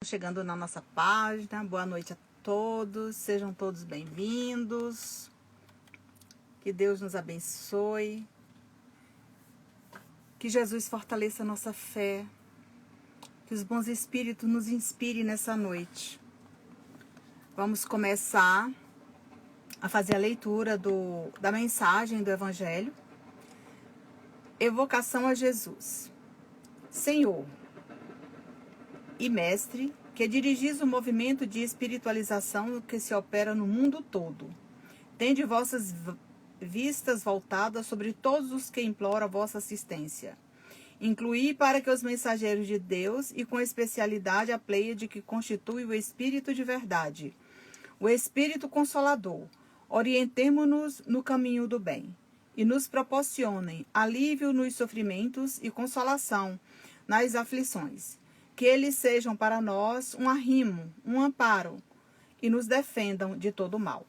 Chegando na nossa página, boa noite a todos, sejam todos bem-vindos, que Deus nos abençoe, que Jesus fortaleça a nossa fé, que os bons espíritos nos inspirem nessa noite. Vamos começar a fazer a leitura da mensagem do Evangelho. Evocação a Jesus. Senhor e Mestre, que dirigis o movimento de espiritualização que se opera no mundo todo, tende vossas vistas voltadas sobre todos os que imploram a vossa assistência. Incluí para que os mensageiros de Deus, e com especialidade a pleiade que constitui o Espírito de verdade, o Espírito Consolador, orientemo-nos no caminho do bem, e nos proporcionem alívio nos sofrimentos e consolação nas aflições. Que eles sejam para nós um arrimo, um amparo, e nos defendam de todo mal.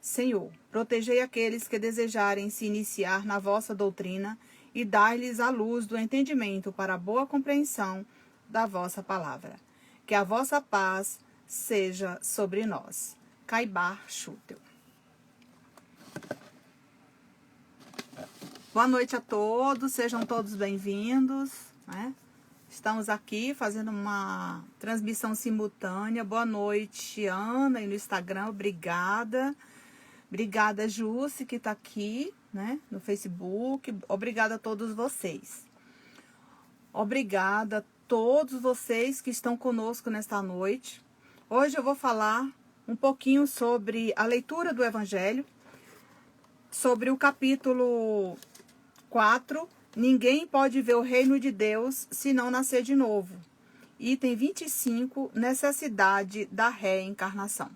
Senhor, protegei aqueles que desejarem se iniciar na vossa doutrina e dai-lhes a luz do entendimento para a boa compreensão da vossa palavra. Que a vossa paz seja sobre nós. Caibar Schutel. Boa noite a todos, sejam todos bem-vindos, né? Estamos aqui fazendo uma transmissão simultânea. Boa noite, Ana, aí no Instagram, obrigada. Obrigada, Jussi, que está aqui, né, no Facebook. Obrigada a todos vocês. Obrigada a todos vocês que estão conosco nesta noite. Hoje eu vou falar um pouquinho sobre a leitura do Evangelho, sobre o capítulo 4, Ninguém pode ver o reino de Deus se não nascer de novo. Item 25, necessidade da reencarnação.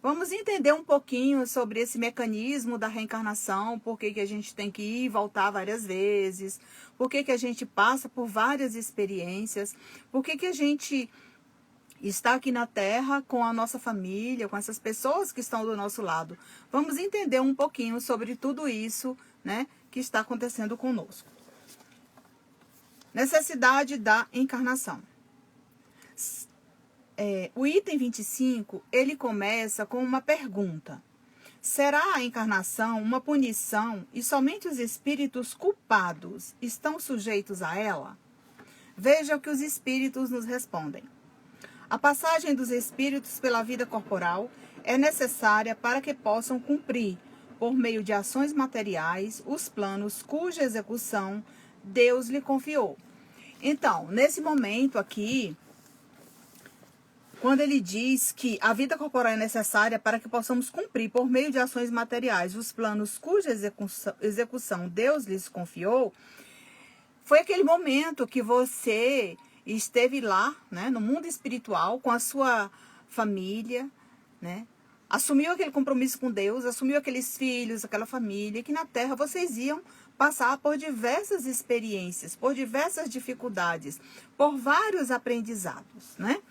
Vamos entender um pouquinho sobre esse mecanismo da reencarnação, por que a gente tem que ir e voltar várias vezes, por que a gente passa por várias experiências, por que a gente está aqui na Terra com a nossa família, com essas pessoas que estão do nosso lado. Vamos entender um pouquinho sobre tudo isso, né, que está acontecendo conosco. Necessidade da encarnação. O item 25, ele começa com uma pergunta. Será a encarnação uma punição e somente os espíritos culpados estão sujeitos a ela? Veja o que os espíritos nos respondem. A passagem dos espíritos pela vida corporal é necessária para que possam cumprir, por meio de ações materiais, os planos cuja execução Deus lhe confiou. Então, nesse momento aqui, quando ele diz que a vida corporal é necessária para que possamos cumprir, por meio de ações materiais, os planos cuja execução Deus lhes confiou, foi aquele momento que você esteve lá, né, no mundo espiritual, com a sua família, né, assumiu aquele compromisso com Deus, assumiu aqueles filhos, aquela família, que na Terra vocês iam passar por diversas experiências, por diversas dificuldades, por vários aprendizados, né?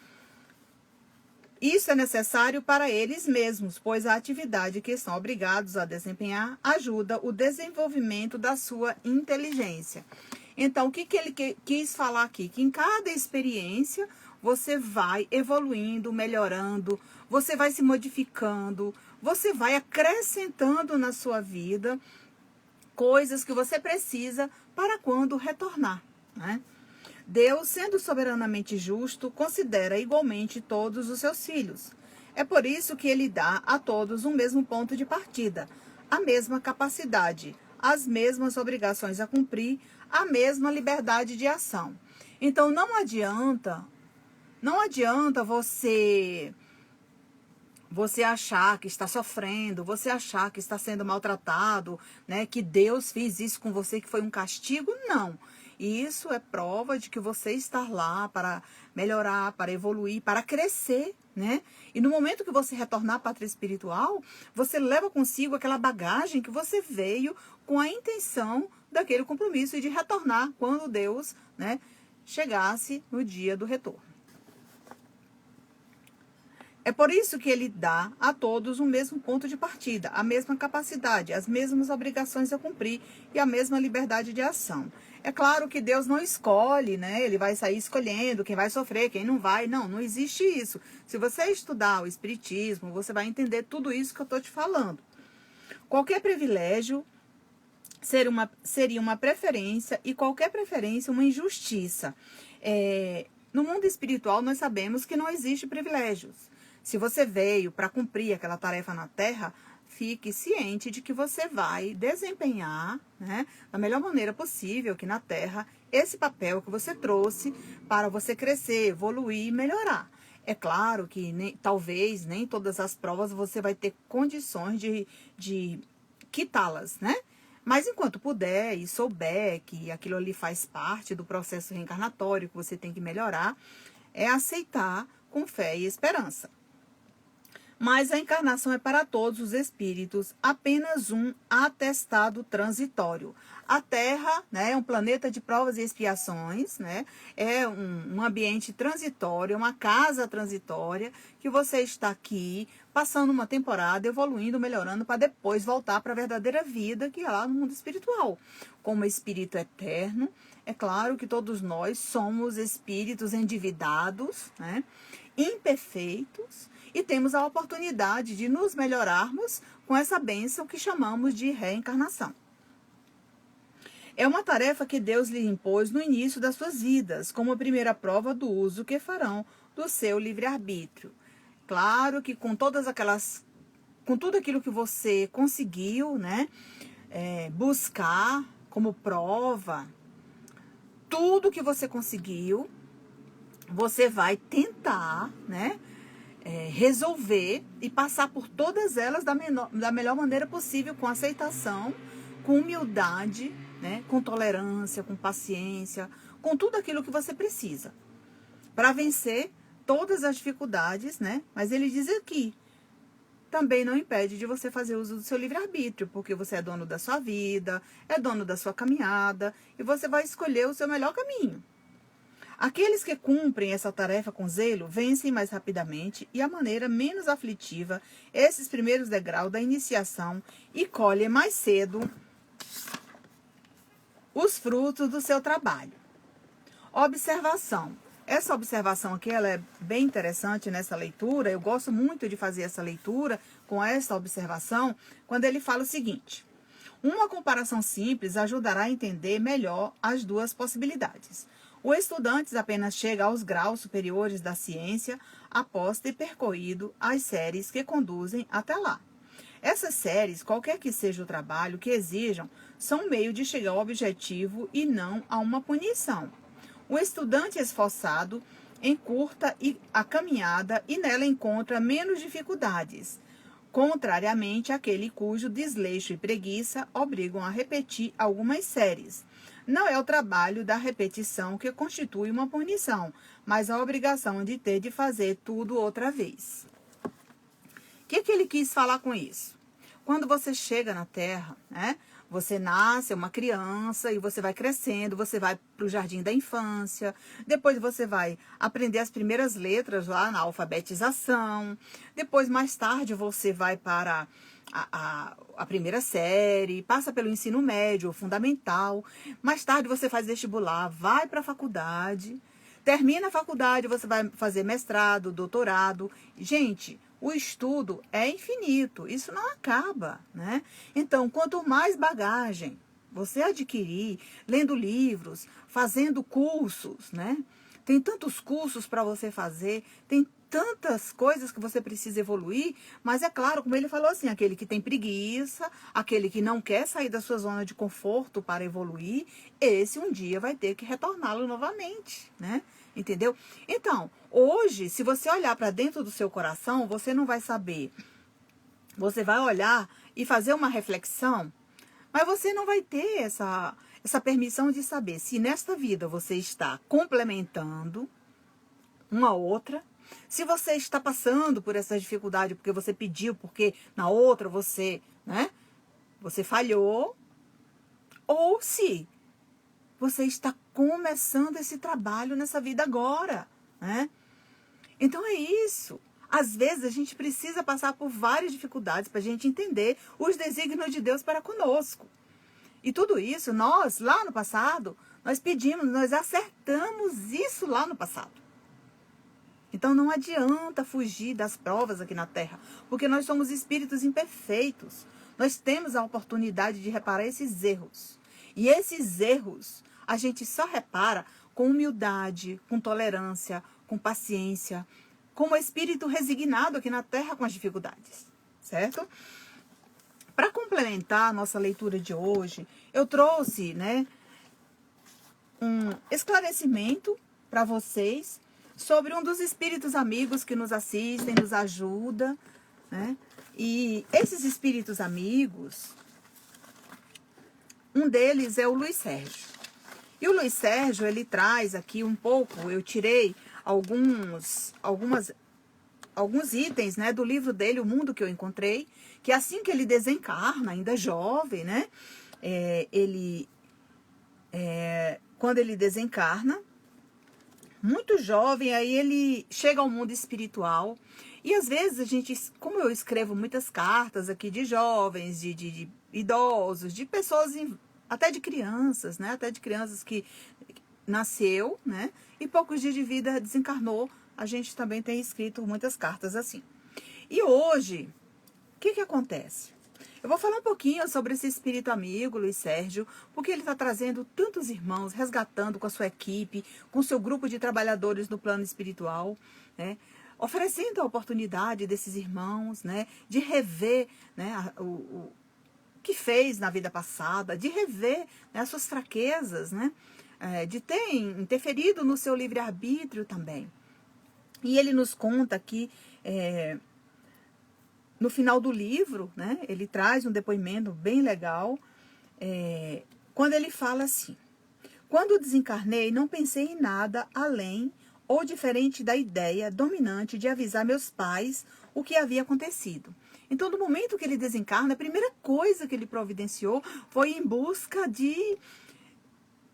Isso é necessário para eles mesmos, pois a atividade que estão obrigados a desempenhar ajuda o desenvolvimento da sua inteligência. Então, o que ele quis falar aqui? Que em cada experiência você vai evoluindo, melhorando, você vai se modificando, você vai acrescentando na sua vida coisas que você precisa para quando retornar, né? Deus, sendo soberanamente justo, considera igualmente todos os seus filhos. É por isso que ele dá a todos o mesmo ponto de partida, a mesma capacidade, as mesmas obrigações a cumprir, a mesma liberdade de ação. Então não adianta você achar que está sofrendo, você achar que está sendo maltratado, né, que Deus fez isso com você, que foi um castigo. Não. Isso é prova de que você está lá para melhorar, para evoluir, para crescer, né? E no momento que você retornar à pátria espiritual, você leva consigo aquela bagagem que você veio com a intenção daquele compromisso e de retornar quando Deus, né, chegasse no dia do retorno. É por isso que ele dá a todos o mesmo ponto de partida, a mesma capacidade, as mesmas obrigações a cumprir e a mesma liberdade de ação. É claro que Deus não escolhe, né? Ele vai sair escolhendo quem vai sofrer, quem não vai. Não, não existe isso. Se você estudar o Espiritismo, você vai entender tudo isso que eu estou te falando. Qualquer privilégio seria uma preferência e qualquer preferência uma injustiça. No mundo espiritual, nós sabemos que não existe privilégios. Se você veio para cumprir aquela tarefa na Terra, fique ciente de que você vai desempenhar, né, da melhor maneira possível aqui na Terra esse papel que você trouxe para você crescer, evoluir e melhorar. É claro que talvez nem todas as provas você vai ter condições de quitá-las, né? Mas enquanto puder e souber que aquilo ali faz parte do processo reencarnatório que você tem que melhorar, é aceitar com fé e esperança. Mas a encarnação é para todos os espíritos apenas um atestado transitório. A Terra, né, é um planeta de provas e expiações, né, é um ambiente transitório, uma casa transitória, que você está aqui passando uma temporada, evoluindo, melhorando, para depois voltar para a verdadeira vida, que é lá no mundo espiritual. Como espírito eterno, é claro que todos nós somos espíritos endividados, né, imperfeitos, e temos a oportunidade de nos melhorarmos com essa bênção que chamamos de reencarnação. É uma tarefa que Deus lhe impôs no início das suas vidas, como a primeira prova do uso que farão do seu livre-arbítrio. Claro que com tudo aquilo que você conseguiu, né, buscar como prova, tudo que você conseguiu, você vai tentar, né, resolver e passar por todas elas da melhor maneira possível, com aceitação, com humildade, né, com tolerância, com paciência, com tudo aquilo que você precisa para vencer todas as dificuldades, né? Mas ele diz aqui, também não impede de você fazer uso do seu livre-arbítrio, porque você é dono da sua vida, é dono da sua caminhada e você vai escolher o seu melhor caminho. Aqueles que cumprem essa tarefa com zelo vencem mais rapidamente e a maneira menos aflitiva esses primeiros degraus da iniciação e colhem mais cedo os frutos do seu trabalho. Observação. Essa observação aqui ela é bem interessante nessa leitura. Eu gosto muito de fazer essa leitura com essa observação quando ele fala o seguinte: uma comparação simples ajudará a entender melhor as duas possibilidades. O estudante apenas chega aos graus superiores da ciência após ter percorrido as séries que conduzem até lá. Essas séries, qualquer que seja o trabalho que exijam, são um meio de chegar ao objetivo e não a uma punição. O estudante esforçado encurta a caminhada e nela encontra menos dificuldades, contrariamente àquele cujo desleixo e preguiça obrigam a repetir algumas séries. Não é o trabalho da repetição que constitui uma punição, mas a obrigação de ter de fazer tudo outra vez. O que ele quis falar com isso? Quando você chega na Terra, né, você nasce, é uma criança, e você vai crescendo, você vai para o jardim da infância, depois você vai aprender as primeiras letras lá na alfabetização, depois, mais tarde, você vai para a primeira série, passa pelo ensino médio, fundamental, mais tarde você faz vestibular, vai para a faculdade, termina a faculdade, você vai fazer mestrado, doutorado. Gente, o estudo é infinito, isso não acaba, né? Então, quanto mais bagagem você adquirir, lendo livros, fazendo cursos, né? Tem tantos cursos para você fazer, tem tantas coisas que você precisa evoluir, mas é claro, como ele falou assim, aquele que tem preguiça, aquele que não quer sair da sua zona de conforto para evoluir, esse um dia vai ter que retorná-lo novamente, né? Entendeu? Então, hoje, se você olhar para dentro do seu coração, você não vai saber. Você vai olhar e fazer uma reflexão, mas você não vai ter essa permissão de saber se nesta vida você está complementando uma outra, se você está passando por essa dificuldade porque você pediu, porque na outra você, né, você falhou, ou se você está começando esse trabalho nessa vida agora, né? Então é isso. Às vezes a gente precisa passar por várias dificuldades para a gente entender os desígnios de Deus para conosco. E tudo isso, nós, lá no passado, Nós pedimos, nós acertamos isso lá no passado. Então não adianta fugir das provas aqui na Terra, porque nós somos espíritos imperfeitos. Nós temos a oportunidade de reparar esses erros. E esses erros a gente só repara com humildade, com tolerância, com paciência, como espírito resignado aqui na Terra com as dificuldades, certo? Para complementar a nossa leitura de hoje, eu trouxe, um esclarecimento para vocês sobre um dos espíritos amigos que nos assistem, nos ajuda, né? E esses espíritos amigos, um deles é o Luiz Sérgio. E o Luiz Sérgio, ele traz aqui um pouco, eu tirei alguns itens, né, do livro dele, O Mundo que eu Encontrei, que assim que ele desencarna, ainda jovem, né, quando ele desencarna, muito jovem, aí ele chega ao mundo espiritual. E às vezes a gente, como eu escrevo muitas cartas aqui de jovens, de idosos, de pessoas, até de crianças, né? Até de crianças que nasceu, né? E poucos dias de vida desencarnou. A gente também tem escrito muitas cartas assim. E hoje, o que acontece? Eu vou falar um pouquinho sobre esse espírito amigo, Luiz Sérgio, porque ele está trazendo tantos irmãos, resgatando com a sua equipe, com o seu grupo de trabalhadores no plano espiritual, né? Oferecendo a oportunidade desses irmãos, né, de rever, né, o que fez na vida passada, de rever, né, as suas fraquezas, né, de ter interferido no seu livre-arbítrio também. E ele nos conta que, no final do livro, né, ele traz um depoimento bem legal, quando ele fala assim: quando desencarnei, não pensei em nada além ou diferente da ideia dominante de avisar meus pais o que havia acontecido. Então, no momento que ele desencarna, a primeira coisa que ele providenciou foi em busca de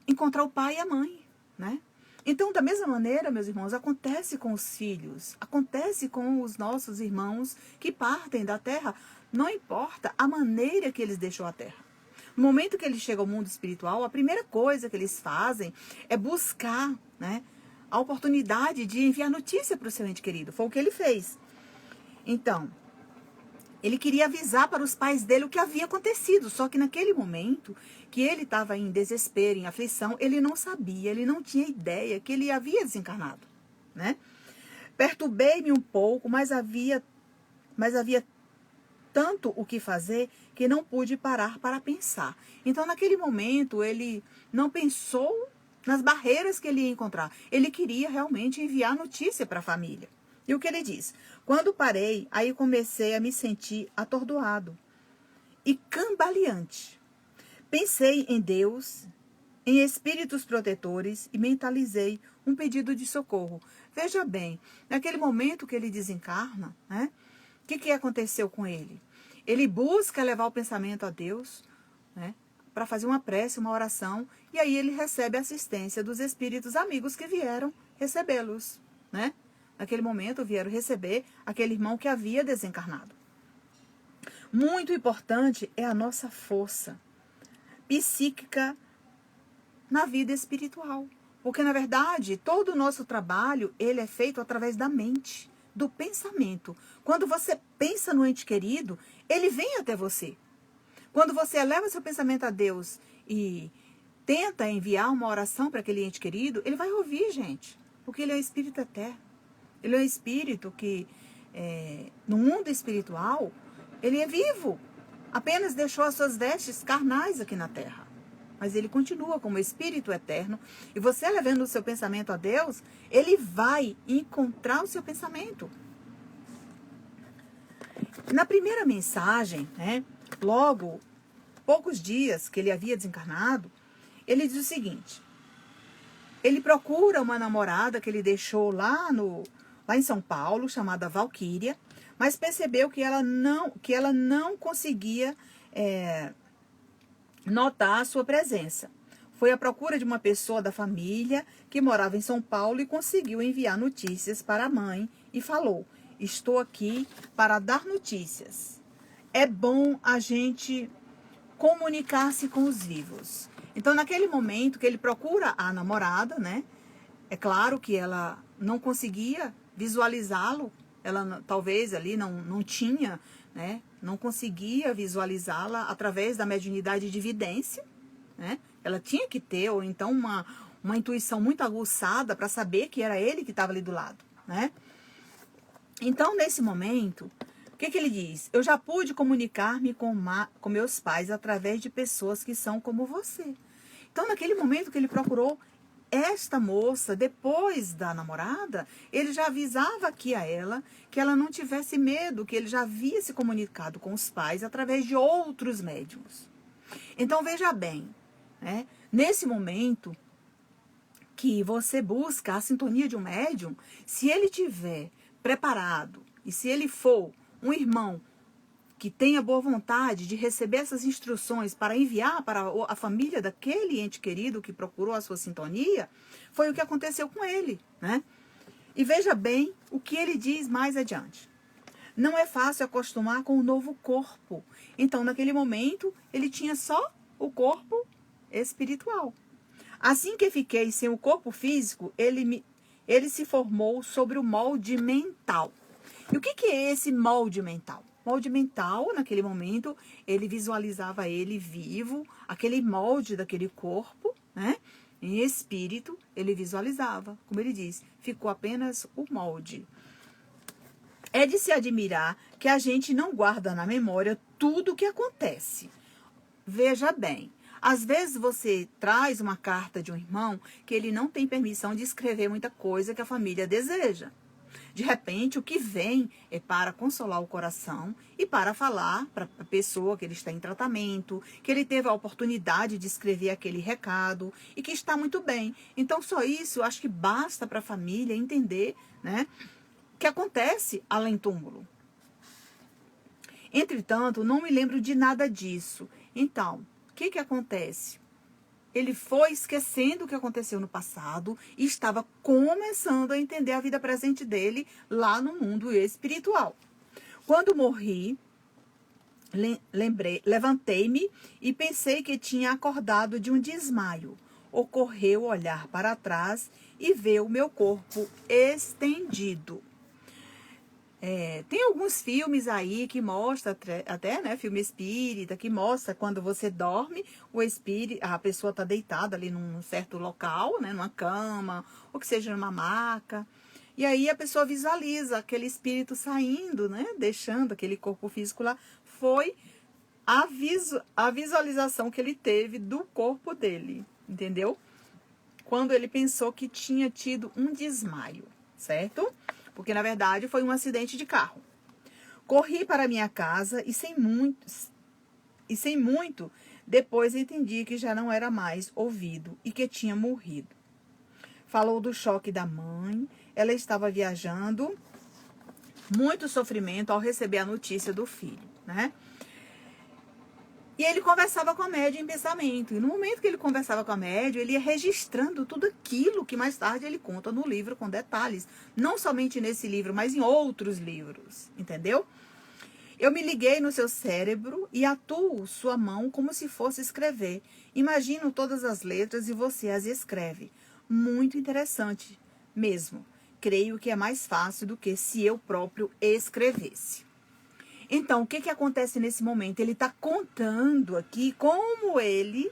encontrar o pai e a mãe, né? Então, da mesma maneira, meus irmãos, acontece com os filhos, acontece com os nossos irmãos que partem da Terra, não importa a maneira que eles deixou a Terra. No momento que eles chegam ao mundo espiritual, a primeira coisa que eles fazem é buscar, né, a oportunidade de enviar notícia para o seu ente querido. Foi o que ele fez. Então, ele queria avisar para os pais dele o que havia acontecido. Só que naquele momento que ele estava em desespero, em aflição, ele não sabia, ele não tinha ideia que ele havia desencarnado, né? Perturbei-me um pouco, mas havia tanto o que fazer que não pude parar para pensar. Então, naquele momento, ele não pensou nas barreiras que ele ia encontrar. Ele queria realmente enviar notícia para a família. E o que ele diz? Quando parei, aí comecei a me sentir atordoado e cambaleante. Pensei em Deus, em espíritos protetores e mentalizei um pedido de socorro. Veja bem, naquele momento que ele desencarna, né? O que aconteceu com ele? Ele busca levar o pensamento a Deus, né, para fazer uma prece, uma oração, e aí ele recebe a assistência dos espíritos amigos que vieram recebê-los, né? Naquele momento vieram receber aquele irmão que havia desencarnado. Muito importante é a nossa força psíquica na vida espiritual, porque na verdade todo o nosso trabalho ele é feito através da mente, do pensamento. Quando você pensa no ente querido, ele vem até você. Quando você eleva seu pensamento a Deus e tenta enviar uma oração para aquele ente querido, ele vai ouvir, gente, porque ele é um espírito eterno. Ele é um espírito que, no mundo espiritual, ele é vivo. Apenas deixou as suas vestes carnais aqui na Terra. Mas ele continua como espírito eterno. E você levando o seu pensamento a Deus, ele vai encontrar o seu pensamento. Na primeira mensagem, né, logo, poucos dias que ele havia desencarnado, ele diz o seguinte: ele procura uma namorada que ele deixou lá em São Paulo, chamada Valquíria, mas percebeu que ela não conseguia notar a sua presença. Foi à procura de uma pessoa da família que morava em São Paulo e conseguiu enviar notícias para a mãe e falou: estou aqui para dar notícias. É bom a gente comunicar-se com os vivos. Então, naquele momento que ele procura a namorada, né? É claro que ela não conseguia visualizá-lo, ela talvez ali não tinha, né? Não conseguia visualizá-la através da mediunidade de vidência, né? Ela tinha que ter, ou então uma intuição muito aguçada para saber que era ele que estava ali do lado, né? Então, nesse momento, o que ele diz? Eu já pude comunicar-me com meus pais através de pessoas que são como você. Então, naquele momento que ele procurou esta moça, depois da namorada, ele já avisava aqui a ela que ela não tivesse medo, que ele já havia se comunicado com os pais através de outros médiums. Então, veja bem, né? Nesse momento que você busca a sintonia de um médium, se ele tiver preparado e se ele for um irmão que tenha boa vontade de receber essas instruções para enviar para a família daquele ente querido que procurou a sua sintonia, foi o que aconteceu com ele, né? E veja bem o que ele diz mais adiante. Não é fácil acostumar com o novo corpo. Então, naquele momento, ele tinha só o corpo espiritual. Assim que fiquei sem o corpo físico, ele se formou sobre o molde mental. E o que é esse molde mental? Molde mental, naquele momento, ele visualizava ele vivo, aquele molde daquele corpo, né? Em espírito, ele visualizava. Como ele diz, ficou apenas o molde. É de se admirar que a gente não guarda na memória tudo o que acontece. Veja bem, às vezes você traz uma carta de um irmão que ele não tem permissão de escrever muita coisa que a família deseja. De repente, o que vem é para consolar o coração e para falar para a pessoa que ele está em tratamento, que ele teve a oportunidade de escrever aquele recado e que está muito bem. Então, só isso eu acho que basta para a família entender, né, que acontece além túmulo. Entretanto, não me lembro de nada disso. Então, o que acontece? Ele foi esquecendo o que aconteceu no passado e estava começando a entender a vida presente dele lá no mundo espiritual. Quando morri, levantei-me e pensei que tinha acordado de um desmaio. Ocorreu olhar para trás e ver o meu corpo estendido. Tem alguns filmes aí que mostra até, né, filme espírita, que mostra quando você dorme, a pessoa está deitada ali num certo local, né, numa cama, ou que seja numa maca, e aí a pessoa visualiza aquele espírito saindo, né, deixando aquele corpo físico lá. Foi a visualização que ele teve do corpo dele, entendeu? Quando ele pensou que tinha tido um desmaio, certo? Porque, na verdade, foi um acidente de carro. Corri para minha casa e sem muito, depois entendi que já não era mais ouvido e que tinha morrido. Falou do choque da mãe, ela estava viajando, muito sofrimento ao receber a notícia do filho, né? E ele conversava com a médium em pensamento. E no momento que ele conversava com a médium, ele ia registrando tudo aquilo que mais tarde ele conta no livro com detalhes. Não somente nesse livro, mas em outros livros. Entendeu? Eu me liguei no seu cérebro e atuo sua mão como se fosse escrever. Imagino todas as letras e você as escreve. Muito interessante mesmo. Creio que é mais fácil do que se eu próprio escrevesse. Então, o que acontece nesse momento? Ele está contando aqui como ele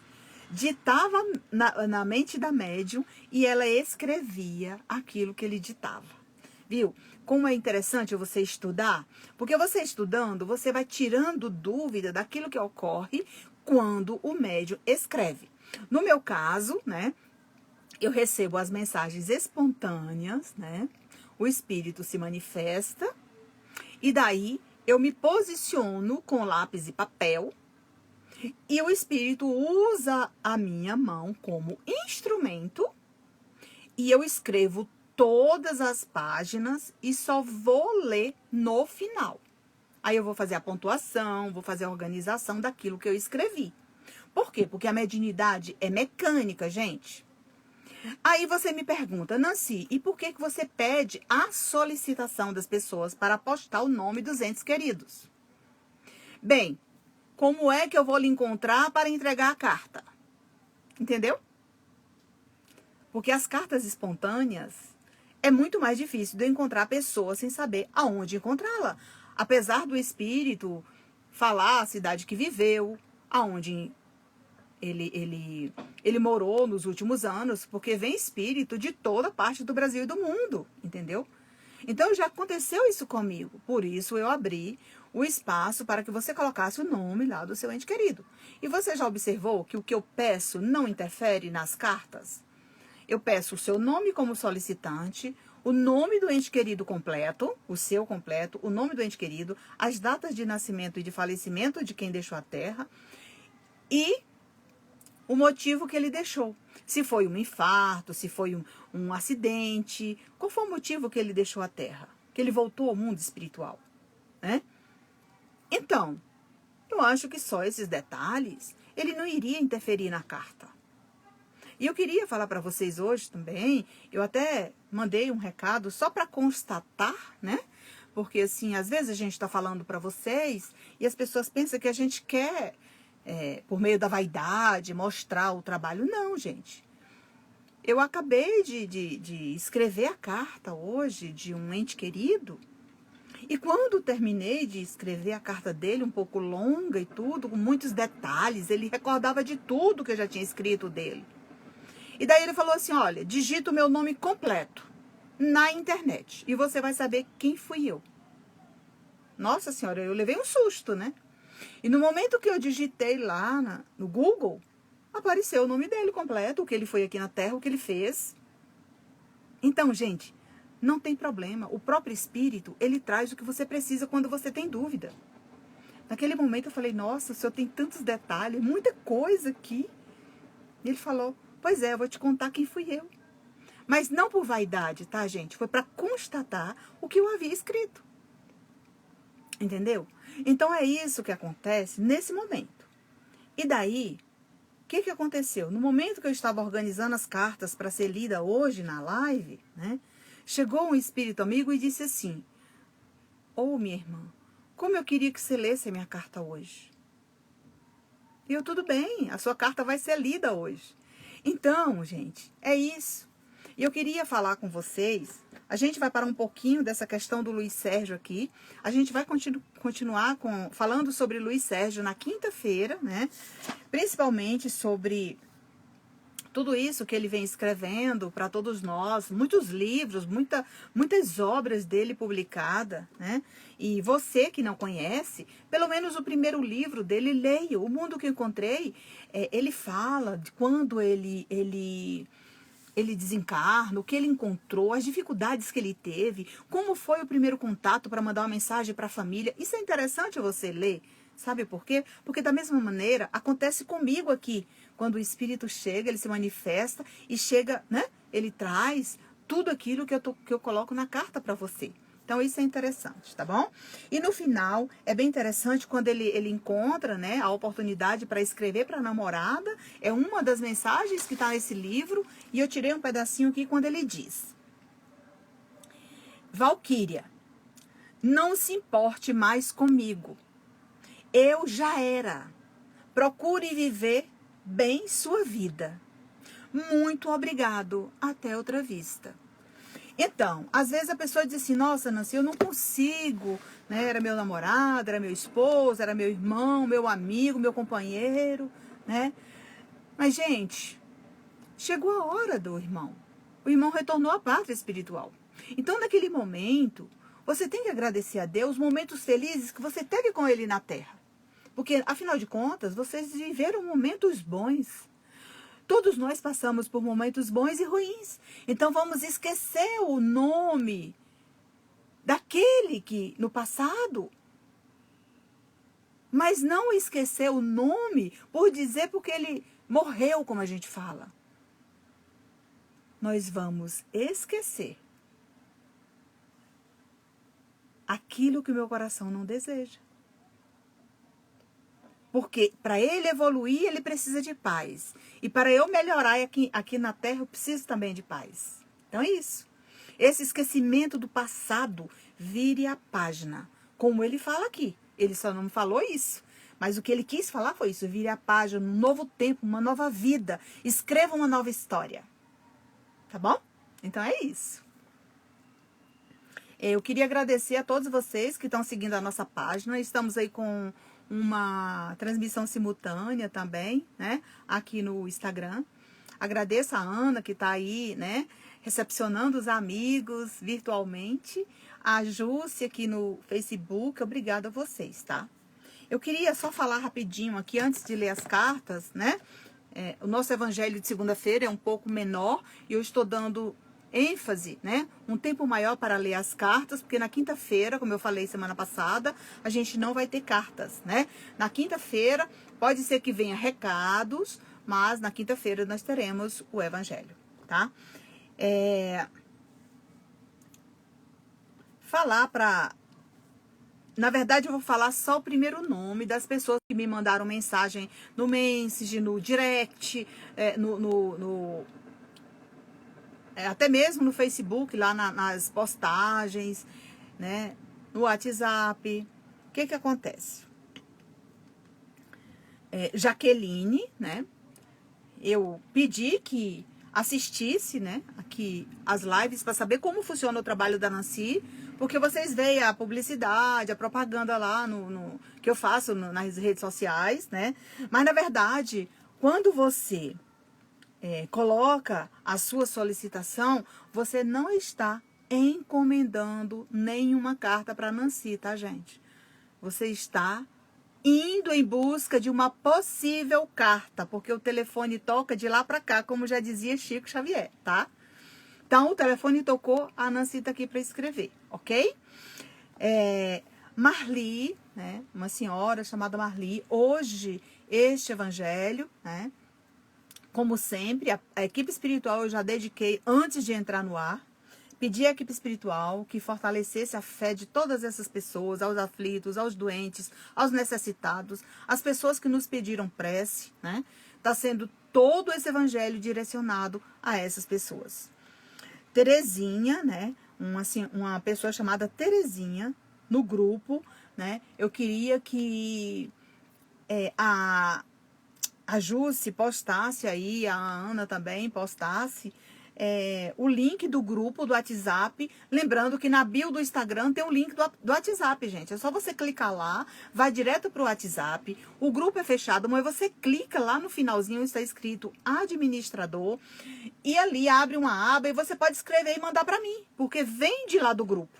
ditava na mente da médium e ela escrevia aquilo que ele ditava. Viu? Como é interessante você estudar? Porque você estudando, você vai tirando dúvida daquilo que ocorre quando o médium escreve. No meu caso, né, eu recebo as mensagens espontâneas, né? O espírito se manifesta e daí eu me posiciono com lápis e papel e o espírito usa a minha mão como instrumento e eu escrevo todas as páginas e só vou ler no final. Aí eu vou fazer a pontuação, vou fazer a organização daquilo que eu escrevi. Por quê? Porque a mediunidade é mecânica, gente. Aí você me pergunta, Nancy, e por que você pede a solicitação das pessoas para postar o nome dos entes queridos? Bem, como é que eu vou lhe encontrar para entregar a carta? Entendeu? Porque as cartas espontâneas é muito mais difícil de encontrar a pessoa sem saber aonde encontrá-la. Apesar do espírito falar a cidade que viveu, aonde ele morou nos últimos anos, porque vem espírito de toda parte do Brasil e do mundo, entendeu? Então já aconteceu isso comigo, por isso eu abri o espaço para que você colocasse o nome lá do seu ente querido. E você já observou que o que eu peço não interfere nas cartas? Eu peço o seu nome como solicitante, o nome do ente querido completo, o seu completo, o nome do ente querido, as datas de nascimento e de falecimento de quem deixou a Terra e o motivo que ele deixou. Se foi um infarto, se foi um acidente, qual foi o motivo que ele deixou a Terra? Que ele voltou ao mundo espiritual, né? Então, eu acho que só esses detalhes, ele não iria interferir na carta. E eu queria falar para vocês hoje também, eu até mandei um recado só para constatar, né? Porque assim, às vezes a gente está falando para vocês e as pessoas pensam que a gente quer, por meio da vaidade, mostrar o trabalho. Não, gente. Eu acabei de escrever a carta hoje de um ente querido. E quando terminei de escrever a carta dele, um pouco longa e tudo, com muitos detalhes, ele recordava de tudo que eu já tinha escrito dele. E daí ele falou assim, olha, digita o meu nome completo na internet e você vai saber quem fui eu. Nossa senhora, eu levei um susto, né? E no momento que eu digitei lá no Google, apareceu o nome dele completo, o que ele foi aqui na Terra, o que ele fez. Então, gente, não tem problema. O próprio Espírito, ele traz o que você precisa quando você tem dúvida. Naquele momento eu falei, nossa, o senhor tem tantos detalhes, muita coisa aqui. E ele falou, pois é, eu vou te contar quem fui eu. Mas não por vaidade, tá, gente? Foi para constatar o que eu havia escrito. Entendeu? Então é isso que acontece nesse momento. E daí, o que aconteceu? No momento que eu estava organizando as cartas para ser lida hoje na live, né? Chegou um espírito amigo e disse assim, minha irmã, como eu queria que você lesse a minha carta hoje. E eu, tudo bem, a sua carta vai ser lida hoje. Então, gente, é isso. E eu queria falar com vocês, a gente vai parar um pouquinho dessa questão do Luiz Sérgio aqui, a gente vai continuar falando sobre Luiz Sérgio na quinta-feira, né? Principalmente sobre tudo isso que ele vem escrevendo para todos nós, muitos livros, muitas obras dele publicadas, né? E você que não conhece, pelo menos o primeiro livro dele, leia. O Mundo que Encontrei, ele fala de quando ele desencarna, o que ele encontrou, as dificuldades que ele teve, como foi o primeiro contato para mandar uma mensagem para a família. Isso é interessante você ler. Sabe por quê? Porque da mesma maneira acontece comigo aqui. Quando o Espírito chega, ele se manifesta e chega, né? Ele traz tudo aquilo que eu coloco na carta para você. Então, isso é interessante, tá bom? E no final, é bem interessante quando ele encontra, né, a oportunidade para escrever para a namorada. É uma das mensagens que está nesse livro. E eu tirei um pedacinho aqui quando ele diz. Valquíria, não se importe mais comigo. Eu já era. Procure viver bem sua vida. Muito obrigado. Até outra vista. Então, às vezes a pessoa diz assim, nossa, Nancy, eu não consigo, né? Era meu namorado, era meu esposo, era meu irmão, meu amigo, meu companheiro, né? Mas, gente, chegou a hora do irmão. O irmão retornou à pátria espiritual. Então, naquele momento, você tem que agradecer a Deus os momentos felizes que você teve com ele na Terra. Porque, afinal de contas, vocês viveram momentos bons. Todos nós passamos por momentos bons e ruins. Então, vamos esquecer o nome daquele que, no passado, mas não esquecer o nome por dizer porque ele morreu, como a gente fala. Nós vamos esquecer aquilo que o meu coração não deseja. Porque para ele evoluir, ele precisa de paz. E para eu melhorar aqui na Terra, eu preciso também de paz. Então é isso. Esse esquecimento do passado, vire a página. Como ele fala aqui. Ele só não falou isso. Mas o que ele quis falar foi isso: vire a página, um novo tempo, uma nova vida, escreva uma nova história. Tá bom? Então é isso. Eu queria agradecer a todos vocês que estão seguindo a nossa página. Estamos aí com uma transmissão simultânea também, né? Aqui no Instagram. Agradeço a Ana que está aí, né? Recepcionando os amigos virtualmente. A Júcia aqui no Facebook. Obrigada a vocês, tá? Eu queria só falar rapidinho aqui, antes de ler as cartas, né? O nosso evangelho de segunda-feira é um pouco menor e eu estou dando ênfase, né? Um tempo maior para ler as cartas, porque na quinta-feira, como eu falei semana passada, a gente não vai ter cartas, né? Na quinta-feira, pode ser que venha recados, mas na quinta-feira nós teremos o evangelho, tá? Na verdade, eu vou falar só o primeiro nome das pessoas que me mandaram mensagem no Message, no Direct, até mesmo no Facebook, lá nas postagens, né? No WhatsApp. O que acontece? Jaqueline, né? Eu pedi que assistisse, né, aqui as lives para saber como funciona o trabalho da Nancy, porque vocês veem a publicidade, a propaganda lá que eu faço nas redes sociais, né? Mas na verdade, quando você coloca a sua solicitação, você não está encomendando nenhuma carta para Nancy, tá, gente? Você está indo em busca de uma possível carta, porque o telefone toca de lá para cá, como já dizia Chico Xavier, tá? Então, o telefone tocou, a Nancy tá aqui para escrever, ok? Marli, né? Uma senhora chamada Marli, hoje, este evangelho, né? Como sempre, a equipe espiritual eu já dediquei antes de entrar no ar. Pedi à equipe espiritual que fortalecesse a fé de todas essas pessoas, aos aflitos, aos doentes, aos necessitados, as pessoas que nos pediram prece, né? Está sendo todo esse evangelho direcionado a essas pessoas. Terezinha, né? Uma pessoa chamada Terezinha, no grupo, né? Eu queria que a Jússi postasse aí, a Ana também postasse o link do grupo do WhatsApp. Lembrando que na bio do Instagram tem o link do WhatsApp, gente. É só você clicar lá, vai direto pro WhatsApp. O grupo é fechado, mas você clica lá no finalzinho, está escrito administrador. E ali abre uma aba e você pode escrever e mandar para mim, porque vem de lá do grupo.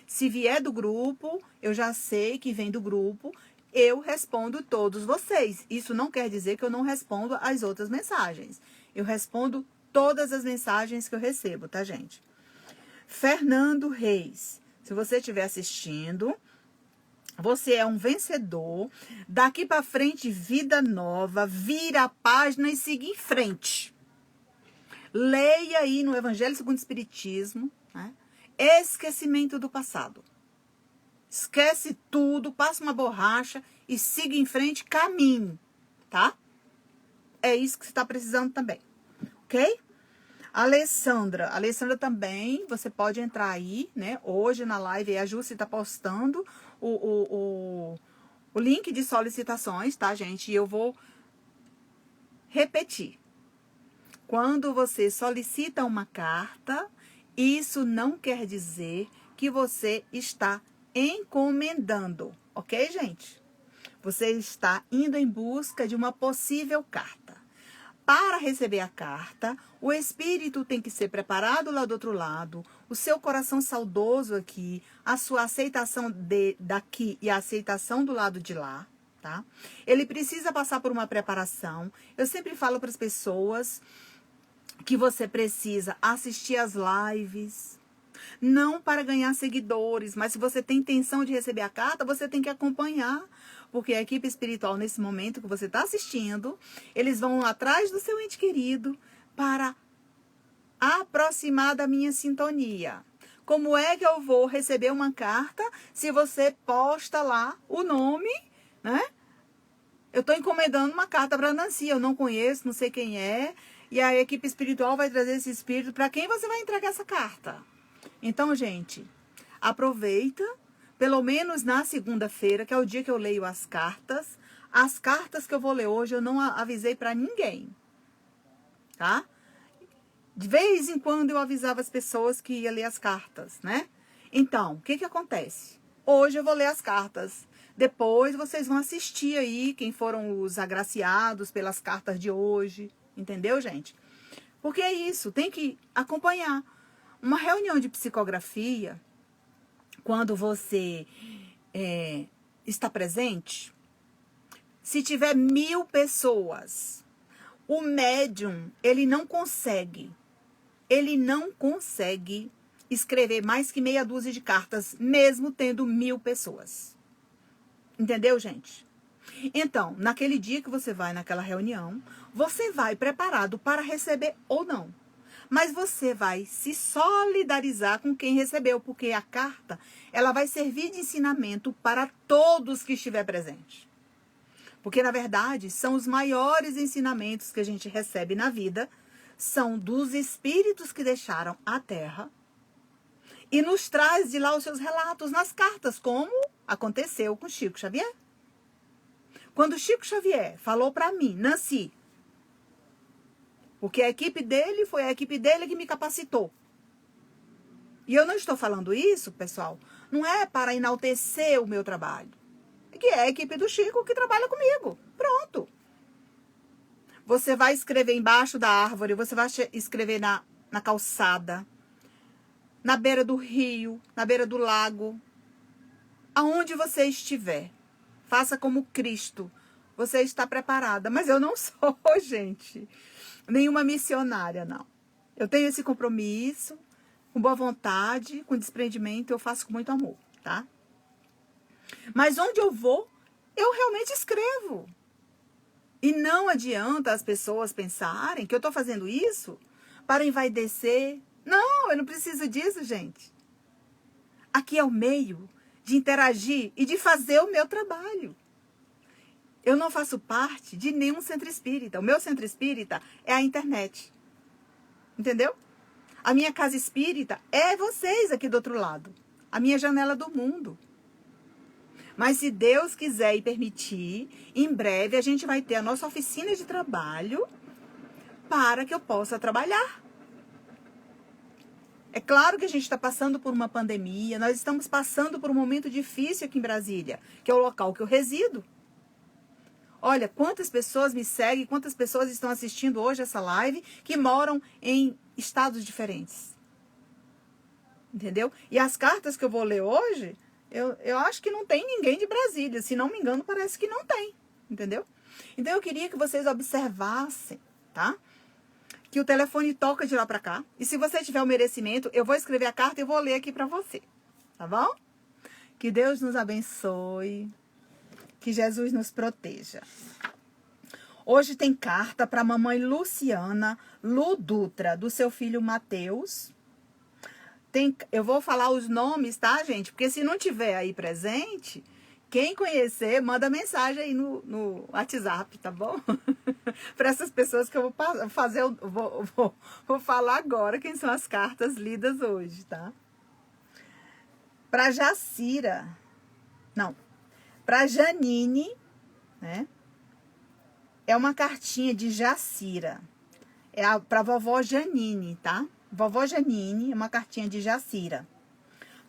Se vier do grupo, eu já sei que vem do grupo. Eu respondo todos vocês. Isso não quer dizer que eu não respondo as outras mensagens. Eu respondo todas as mensagens que eu recebo, tá, gente? Fernando Reis, se você estiver assistindo, você é um vencedor. Daqui para frente, vida nova, vira a página e siga em frente. Leia aí no Evangelho segundo o Espiritismo, né? Esquecimento do passado. Esquece tudo, passa uma borracha e siga em frente, caminhe, tá? É isso que você está precisando também, ok? Alessandra também, você pode entrar aí, né? Hoje na live, a Jússi está postando o link de solicitações, tá, gente? E eu vou repetir. Quando você solicita uma carta, isso não quer dizer que você está encomendando, ok, gente? Você está indo em busca de uma possível carta. Para receber a carta, o espírito tem que ser preparado lá do outro lado, o seu coração saudoso aqui, a sua aceitação daqui e a aceitação do lado de lá, tá? Ele precisa passar por uma preparação. Eu sempre falo para as pessoas que você precisa assistir as lives, não para ganhar seguidores, mas se você tem intenção de receber a carta, você tem que acompanhar, porque a equipe espiritual, nesse momento que você está assistindo, eles vão atrás do seu ente querido para aproximar da minha sintonia. Como é que eu vou receber uma carta se você posta lá o nome, né? Eu estou encomendando uma carta para a Nancy, eu não conheço, não sei quem é, e a equipe espiritual vai trazer esse espírito para quem você vai entregar essa carta. Então, gente, aproveita pelo menos na segunda-feira, que é o dia que eu leio as cartas que eu vou ler hoje, eu não avisei para ninguém, tá? De vez em quando eu avisava as pessoas que ia ler as cartas, né? Então, o que que acontece? Hoje eu vou ler as cartas. Depois vocês vão assistir aí quem foram os agraciados pelas cartas de hoje. Entendeu, gente? Porque é isso, tem que acompanhar. Uma reunião de psicografia, quando você está presente, se tiver 1000 pessoas, o médium, ele não consegue escrever mais que meia dúzia de cartas, mesmo tendo 1000 pessoas. Entendeu, gente? Então, naquele dia que você vai naquela reunião, você vai preparado para receber ou não. Mas você vai se solidarizar com quem recebeu, porque a carta, ela vai servir de ensinamento para todos que estiver presente. Porque, na verdade, são os maiores ensinamentos que a gente recebe na vida, são dos espíritos que deixaram a Terra e nos traz de lá os seus relatos nas cartas, como aconteceu com Chico Xavier. Quando Chico Xavier falou para mim, Nancy, porque a equipe dele foi a equipe dele que me capacitou. E eu não estou falando isso, pessoal, não é para enaltecer o meu trabalho. Que é a equipe do Chico que trabalha comigo. Pronto. Você vai escrever embaixo da árvore, você vai escrever na calçada, na beira do rio, na beira do lago, aonde você estiver. Faça como Cristo. Você está preparada. Mas eu não sou, gente, nenhuma missionária, não. Eu tenho esse compromisso, com boa vontade, com desprendimento, eu faço com muito amor, tá? Mas onde eu vou, eu realmente escrevo. E não adianta as pessoas pensarem que eu estou fazendo isso para envaidecer. Não, eu não preciso disso, gente. Aqui é o meio de interagir e de fazer o meu trabalho. Eu não faço parte de nenhum centro espírita. O meu centro espírita é a internet. Entendeu? A minha casa espírita é vocês aqui do outro lado. A minha janela do mundo. Mas se Deus quiser e permitir, em breve a gente vai ter a nossa oficina de trabalho para que eu possa trabalhar. É claro que a gente está passando por uma pandemia, nós estamos passando por um momento difícil aqui em Brasília, que é o local que eu resido. Olha, quantas pessoas me seguem, quantas pessoas estão assistindo hoje essa live que moram em estados diferentes. Entendeu? E as cartas que eu vou ler hoje, eu acho que não tem ninguém de Brasília. Se não me engano, parece que não tem. Entendeu? Então, eu queria que vocês observassem, tá? Que o telefone toca de lá pra cá. E se você tiver o merecimento, eu vou escrever a carta e eu vou ler aqui pra você. Tá bom? Que Deus nos abençoe. Que Jesus nos proteja. Hoje tem carta pra mamãe Luciana Lu Dutra, do seu filho Mateus. Eu vou falar os nomes, tá, gente? Porque se não tiver aí presente, quem conhecer, manda mensagem aí no WhatsApp, tá bom? Para essas pessoas que eu vou fazer, vou falar agora quem são as cartas lidas hoje, tá? Para Jacira, não, para Janine, né? É uma cartinha de Jacira. É para vovó Janine, tá? Vovó Janine, é uma cartinha de Jacira.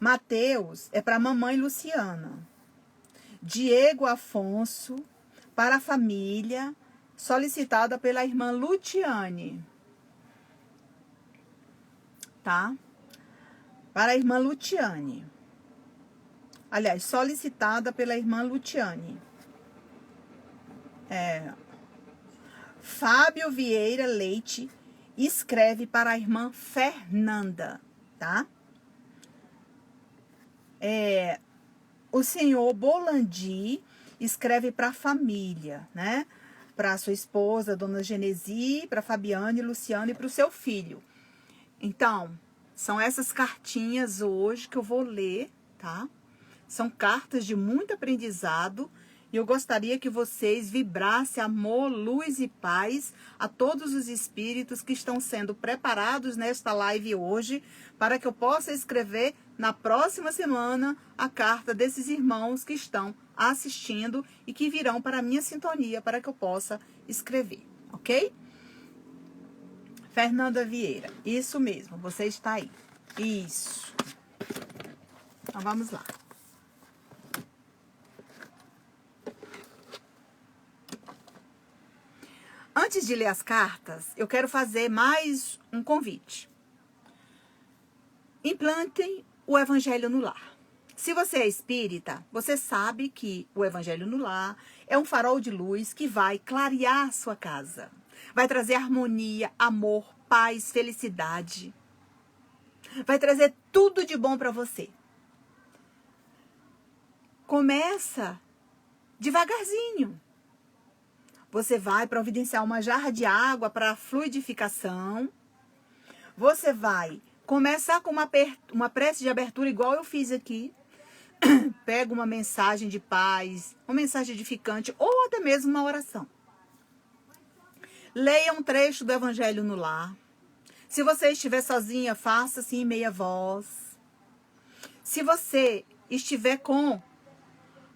Mateus é para mamãe Luciana. Diego Afonso, para a família, solicitada pela irmã Lutiane. Tá? Para a irmã Lutiane. Aliás, solicitada pela irmã Lutiane. Fábio Vieira Leite escreve para a irmã Fernanda, tá? O senhor Bolandi escreve para a família, né? Para a sua esposa, dona Genesi, para Fabiane, Luciano e para o seu filho. Então, são essas cartinhas hoje que eu vou ler, tá? São cartas de muito aprendizado. E eu gostaria que vocês vibrassem amor, luz e paz a todos os espíritos que estão sendo preparados nesta live hoje, para que eu possa escrever na próxima semana a carta desses irmãos que estão assistindo e que virão para a minha sintonia para que eu possa escrever, ok? Fernanda Vieira, isso mesmo, você está aí. Isso. Então vamos lá. Antes de ler as cartas, eu quero fazer mais um convite. Implantem o Evangelho no lar. Se você é espírita, você sabe que o Evangelho no lar é um farol de luz que vai clarear a sua casa. Vai trazer harmonia, amor, paz, felicidade. Vai trazer tudo de bom para você. Começa devagarzinho. Você vai providenciar uma jarra de água para fluidificação. Você vai começar com uma prece de abertura igual eu fiz aqui. Pega uma mensagem de paz, uma mensagem edificante ou até mesmo uma oração. Leia um trecho do Evangelho no lar. Se você estiver sozinha, faça assim em meia voz. Se você estiver com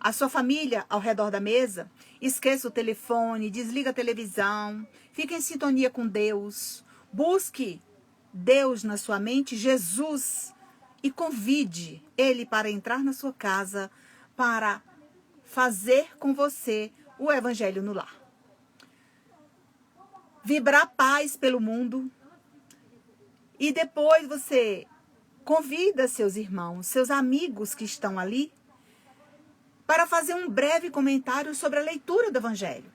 a sua família ao redor da mesa, esqueça o telefone, desliga a televisão, fique em sintonia com Deus. Busque Deus na sua mente, Jesus, e convide Ele para entrar na sua casa, para fazer com você o Evangelho no lar. Vibrar paz pelo mundo. E depois você convida seus irmãos, seus amigos que estão ali, para fazer um breve comentário sobre a leitura do Evangelho.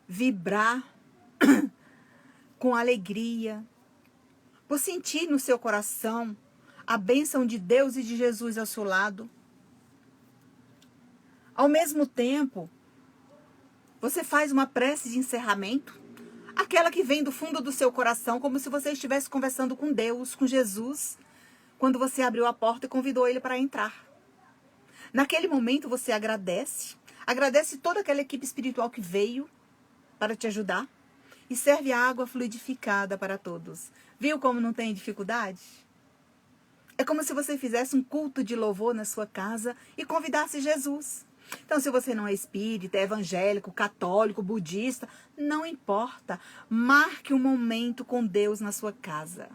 Vibrar com alegria, por sentir no seu coração a bênção de Deus e de Jesus ao seu lado. Ao mesmo tempo, você faz uma prece de encerramento, aquela que vem do fundo do seu coração, como se você estivesse conversando com Deus, com Jesus, quando você abriu a porta e convidou Ele para entrar. Naquele momento você agradece toda aquela equipe espiritual que veio para te ajudar e serve a água fluidificada para todos. Viu como não tem dificuldade? É como se você fizesse um culto de louvor na sua casa e convidasse Jesus. Então, se você não é espírita, é evangélico, católico, budista, não importa. Marque um momento com Deus na sua casa.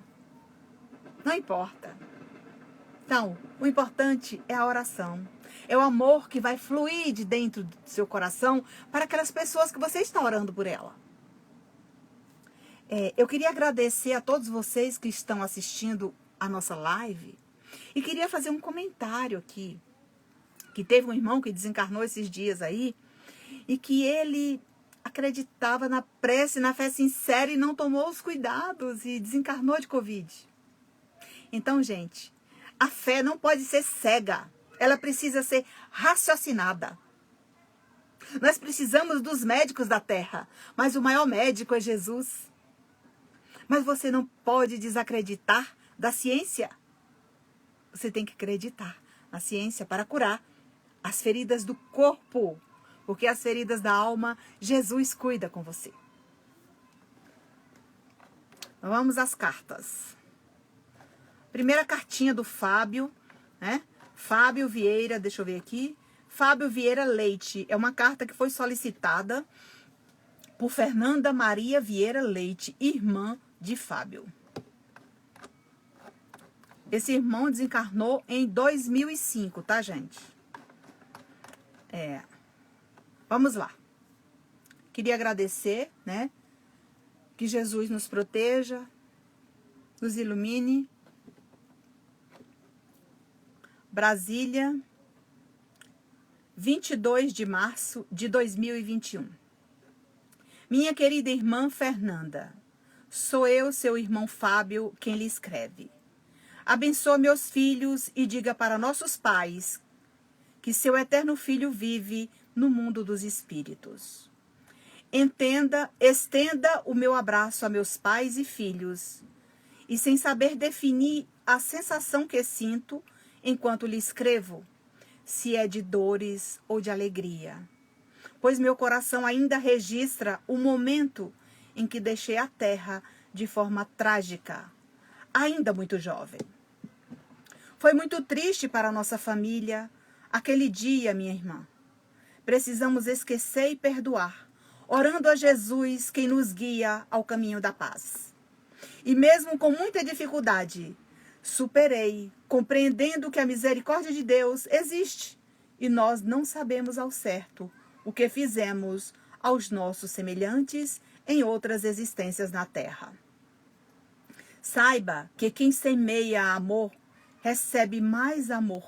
Não importa. Então, o importante é a oração. É o amor que vai fluir de dentro do seu coração para aquelas pessoas que você está orando por ela. Eu queria agradecer a todos vocês que estão assistindo a nossa live e queria fazer um comentário aqui. Que teve um irmão que desencarnou esses dias aí e que ele acreditava na prece, na fé sincera e não tomou os cuidados e desencarnou de Covid. Então, gente, a fé não pode ser cega. Ela precisa ser raciocinada. Nós precisamos dos médicos da terra, mas o maior médico é Jesus. Mas você não pode desacreditar da ciência. Você tem que acreditar na ciência para curar as feridas do corpo, porque as feridas da alma, Jesus cuida com você. Vamos às cartas. Primeira cartinha do Fábio, né? Fábio Vieira, deixa eu ver aqui. Fábio Vieira Leite. É uma carta que foi solicitada por Fernanda Maria Vieira Leite, irmã de Fábio. Esse irmão desencarnou em 2005, tá, gente? Vamos lá. Queria agradecer, né? Que Jesus nos proteja, nos ilumine. Brasília, 22 de março de 2021. Minha querida irmã Fernanda, sou eu, seu irmão Fábio, quem lhe escreve. Abençoa meus filhos e diga para nossos pais que seu eterno filho vive no mundo dos espíritos. Estenda o meu abraço a meus pais e filhos, e sem saber definir a sensação que sinto enquanto lhe escrevo, se é de dores ou de alegria, pois meu coração ainda registra o momento em que deixei a terra de forma trágica, ainda muito jovem. Foi muito triste para a nossa família aquele dia, minha irmã. Precisamos esquecer e perdoar, orando a Jesus, quem nos guia ao caminho da paz. E mesmo com muita dificuldade, superei, compreendendo que a misericórdia de Deus existe e nós não sabemos ao certo o que fizemos aos nossos semelhantes em outras existências na terra. Saiba que quem semeia amor recebe mais amor.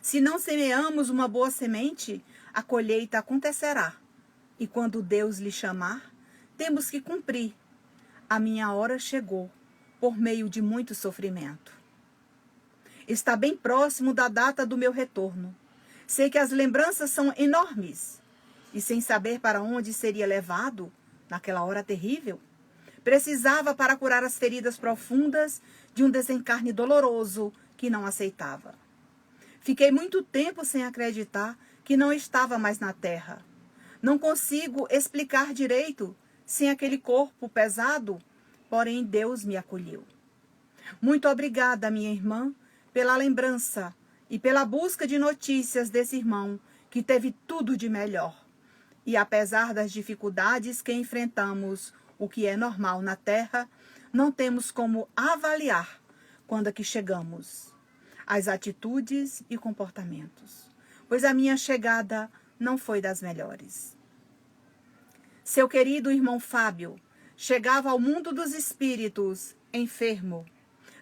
Se não semeamos uma boa semente, a colheita acontecerá. E quando Deus lhe chamar, temos que cumprir. A minha hora chegou, por meio de muito sofrimento. Está bem próximo da data do meu retorno. Sei que as lembranças são enormes. E sem saber para onde seria levado, naquela hora terrível, precisava para curar as feridas profundas de um desencarne doloroso que não aceitava. Fiquei muito tempo sem acreditar que não estava mais na terra. Não consigo explicar direito sem aquele corpo pesado, porém Deus me acolheu. Muito obrigada, minha irmã, pela lembrança e pela busca de notícias desse irmão que teve tudo de melhor. E apesar das dificuldades que enfrentamos, o que é normal na terra, não temos como avaliar quando aqui chegamos as atitudes e comportamentos, pois a minha chegada não foi das melhores. Seu querido irmão Fábio chegava ao mundo dos espíritos enfermo,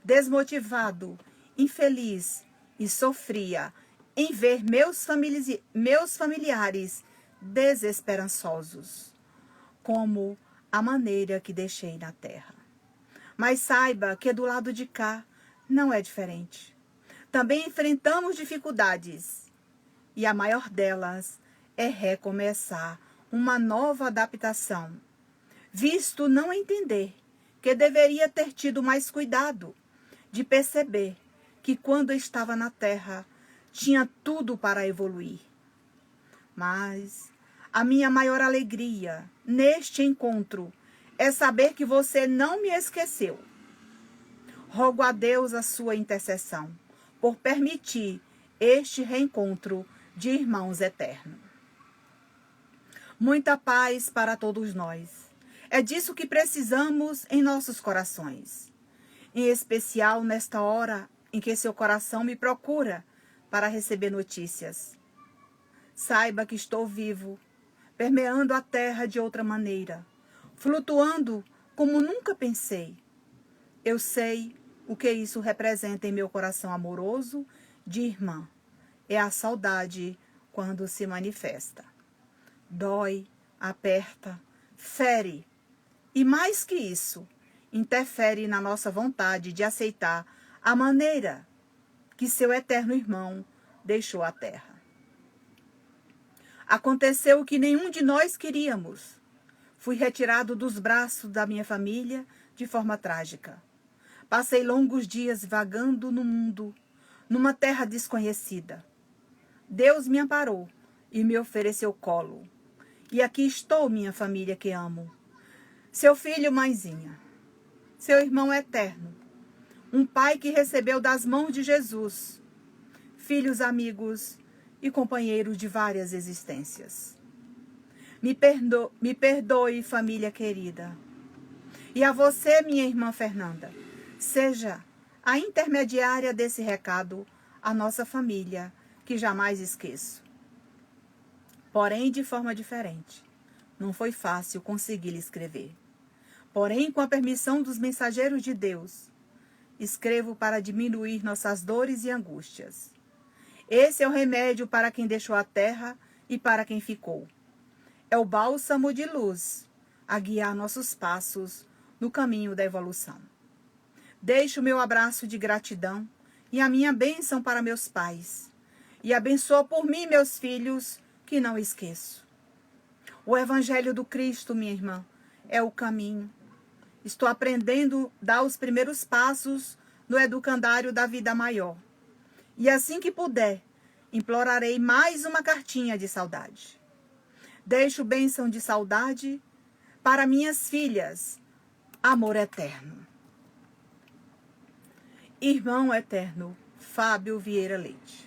desmotivado, infeliz e sofria em ver meus familiares desesperançosos, como a maneira que deixei na terra. Mas saiba que do lado de cá não é diferente. Também enfrentamos dificuldades e a maior delas é recomeçar uma nova adaptação, visto não entender que deveria ter tido mais cuidado de perceber que quando estava na terra tinha tudo para evoluir. Mas a minha maior alegria neste encontro é saber que você não me esqueceu. Rogo a Deus a sua intercessão por permitir este reencontro de irmãos eternos. Muita paz para todos nós. É disso que precisamos em nossos corações. Em especial nesta hora em que seu coração me procura para receber notícias. Saiba que estou vivo, permeando a terra de outra maneira, flutuando como nunca pensei. Eu sei o que isso representa em meu coração amoroso de irmã. É a saudade quando se manifesta. Dói, aperta, fere. E mais que isso, interfere na nossa vontade de aceitar a maneira que seu eterno irmão deixou a terra. Aconteceu o que nenhum de nós queríamos. Fui retirado dos braços da minha família de forma trágica. Passei longos dias vagando no mundo, numa terra desconhecida. Deus me amparou e me ofereceu colo. E aqui estou, minha família que amo. Seu filho, mãezinha. Seu irmão eterno. Um pai que recebeu das mãos de Jesus. Filhos amigos e companheiros de várias existências. Me perdoe, família querida. E a você, minha irmã Fernanda, seja a intermediária desse recado à nossa família, que jamais esqueço. Porém, de forma diferente. Não foi fácil conseguir lhe escrever. Porém, com a permissão dos mensageiros de Deus, escrevo para diminuir nossas dores e angústias. Esse é o remédio para quem deixou a terra e para quem ficou. É o bálsamo de luz a guiar nossos passos no caminho da evolução. Deixo o meu abraço de gratidão e a minha bênção para meus pais. E abençoa por mim meus filhos, que não esqueço. O Evangelho do Cristo, minha irmã, é o caminho. Estou aprendendo a dar os primeiros passos no educandário da vida maior. E assim que puder, implorarei mais uma cartinha de saudade. Deixo bênção de saudade para minhas filhas, amor eterno. Irmão eterno, Fábio Vieira Leite.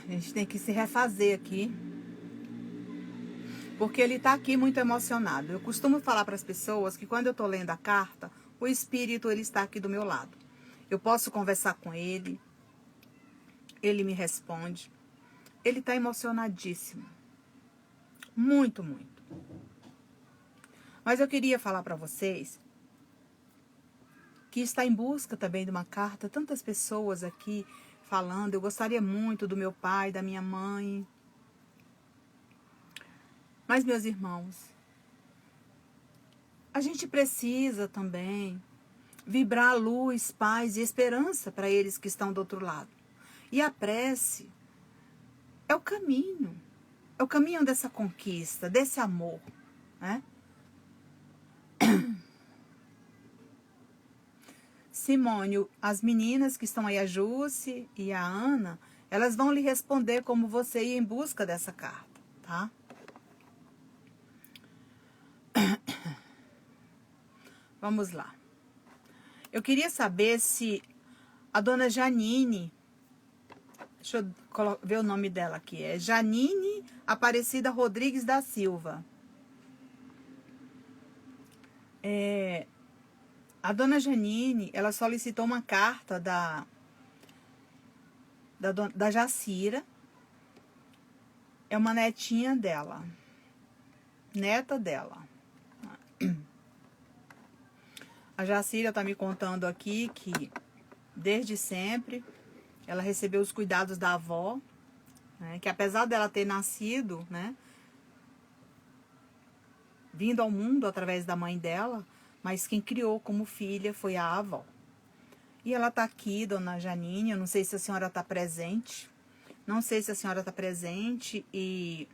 A gente tem que se refazer aqui, porque ele tá aqui muito emocionado. Eu costumo falar para as pessoas que quando eu tô lendo a carta, o espírito ele está aqui do meu lado. Eu posso conversar com ele, ele me responde. Ele tá emocionadíssimo. Muito, muito. Mas eu queria falar para vocês que está em busca também de uma carta, tantas pessoas aqui falando, eu gostaria muito do meu pai, da minha mãe. Mas, meus irmãos, a gente precisa também vibrar luz, paz e esperança para eles que estão do outro lado. E a prece é o caminho dessa conquista, desse amor, né? Simônio, as meninas que estão aí, a Jússi e a Ana, elas vão lhe responder como você ir em busca dessa carta, tá? Vamos lá. Eu queria saber se a dona Janine, deixa eu ver o nome dela aqui, é Janine Aparecida Rodrigues da Silva. A dona Janine, ela solicitou uma carta da Jacira. É uma netinha dela. Neta dela. A Jacira tá me contando aqui que, desde sempre, ela recebeu os cuidados da avó, né, que apesar dela ter nascido, né, vindo ao mundo através da mãe dela, mas quem criou como filha foi a avó. E ela tá aqui, dona Janine, eu não sei se a senhora tá presente. Não sei se a senhora tá presente e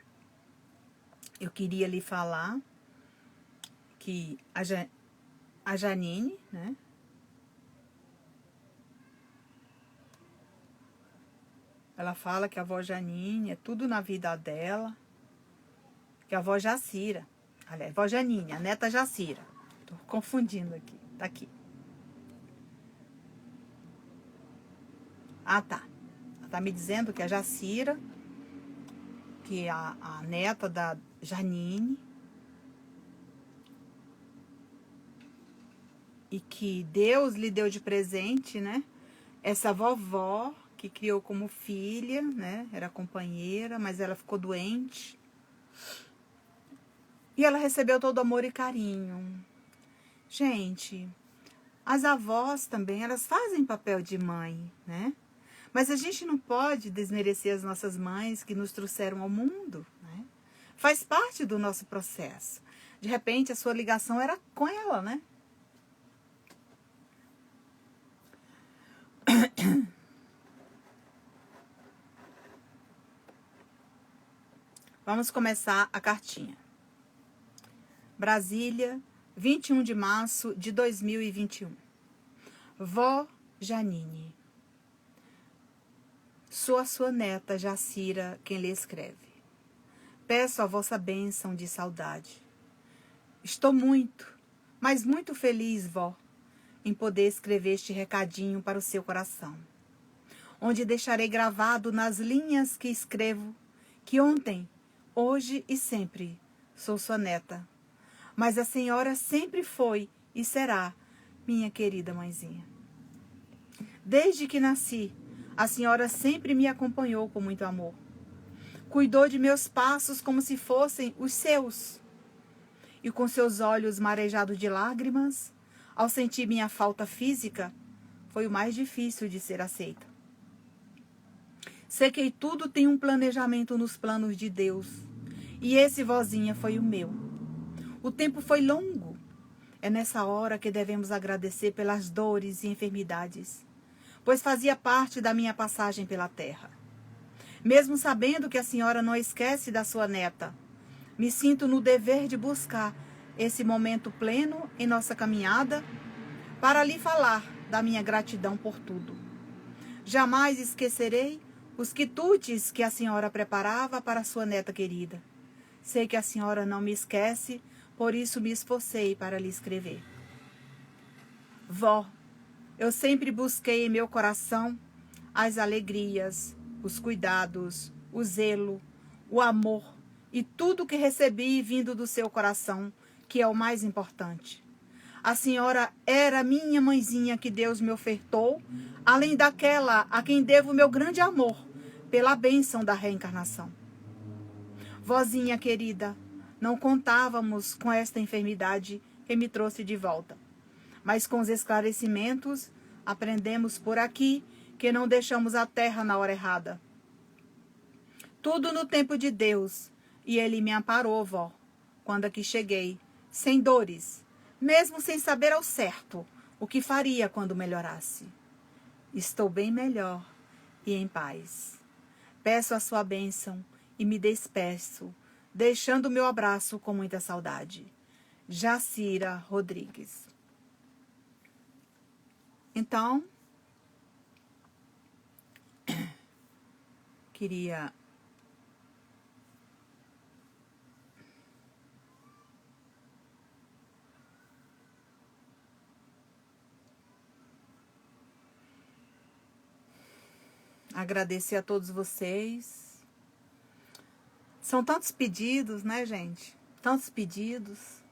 eu queria lhe falar que a Janine, né? Ela fala que a avó Janine é tudo na vida dela. Que a avó Jacira, aliás, a avó Janine, a neta Jacira. Tô confundindo aqui, tá aqui. Ah, tá. Ela tá me dizendo que a Jacira, que é a neta da Janine, e que Deus lhe deu de presente, né? Essa vovó que criou como filha, né? Era companheira, mas ela ficou doente. E ela recebeu todo amor e carinho. Gente, as avós também, elas fazem papel de mãe, né? Mas a gente não pode desmerecer as nossas mães que nos trouxeram ao mundo, né? Faz parte do nosso processo. De repente, a sua ligação era com ela, né? Vamos começar a cartinha. Brasília, 21 de março de 2021. Vó Janine. Sou a sua neta Jacira quem lhe escreve. Peço a vossa bênção de saudade. Estou muito, mas muito feliz, vó, em poder escrever este recadinho para o seu coração, onde deixarei gravado nas linhas que escrevo que ontem, hoje e sempre sou sua neta, mas a senhora sempre foi e será minha querida mãezinha. Desde que nasci, a senhora sempre me acompanhou com muito amor. Cuidou de meus passos como se fossem os seus. E com seus olhos marejados de lágrimas, ao sentir minha falta física, foi o mais difícil de ser aceita. Sei que tudo tem um planejamento nos planos de Deus. E esse, vozinha, foi o meu. O tempo foi longo. É nessa hora que devemos agradecer pelas dores e enfermidades, pois fazia parte da minha passagem pela terra. Mesmo sabendo que a senhora não esquece da sua neta, me sinto no dever de buscar esse momento pleno em nossa caminhada para lhe falar da minha gratidão por tudo. Jamais esquecerei os quitutes que a senhora preparava para sua neta querida. Sei que a senhora não me esquece, por isso me esforcei para lhe escrever. Vó, eu sempre busquei em meu coração as alegrias, os cuidados, o zelo, o amor e tudo que recebi vindo do seu coração, que é o mais importante. A senhora era minha mãezinha que Deus me ofertou, além daquela a quem devo meu grande amor, pela bênção da reencarnação. Vozinha querida, não contávamos com esta enfermidade que me trouxe de volta. Mas com os esclarecimentos, aprendemos por aqui que não deixamos a terra na hora errada. Tudo no tempo de Deus, e Ele me amparou, vó, quando aqui cheguei, sem dores, mesmo sem saber ao certo o que faria quando melhorasse. Estou bem melhor e em paz. Peço a sua bênção e me despeço, deixando o meu abraço com muita saudade. Jacira Rodrigues. Então, queria agradecer a todos vocês. São tantos pedidos, né, gente? Tantos pedidos.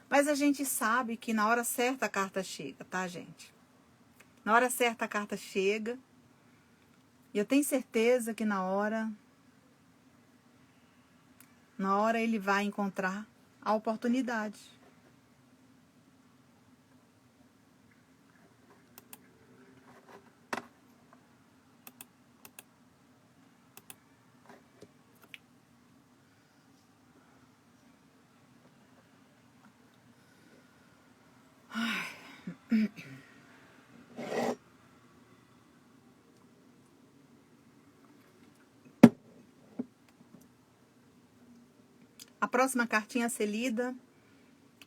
Mas a gente sabe que na hora certa a carta chega, tá, gente? Na hora certa a carta chega. E eu tenho certeza que na hora ele vai encontrar a oportunidade. A próxima cartinha a ser lida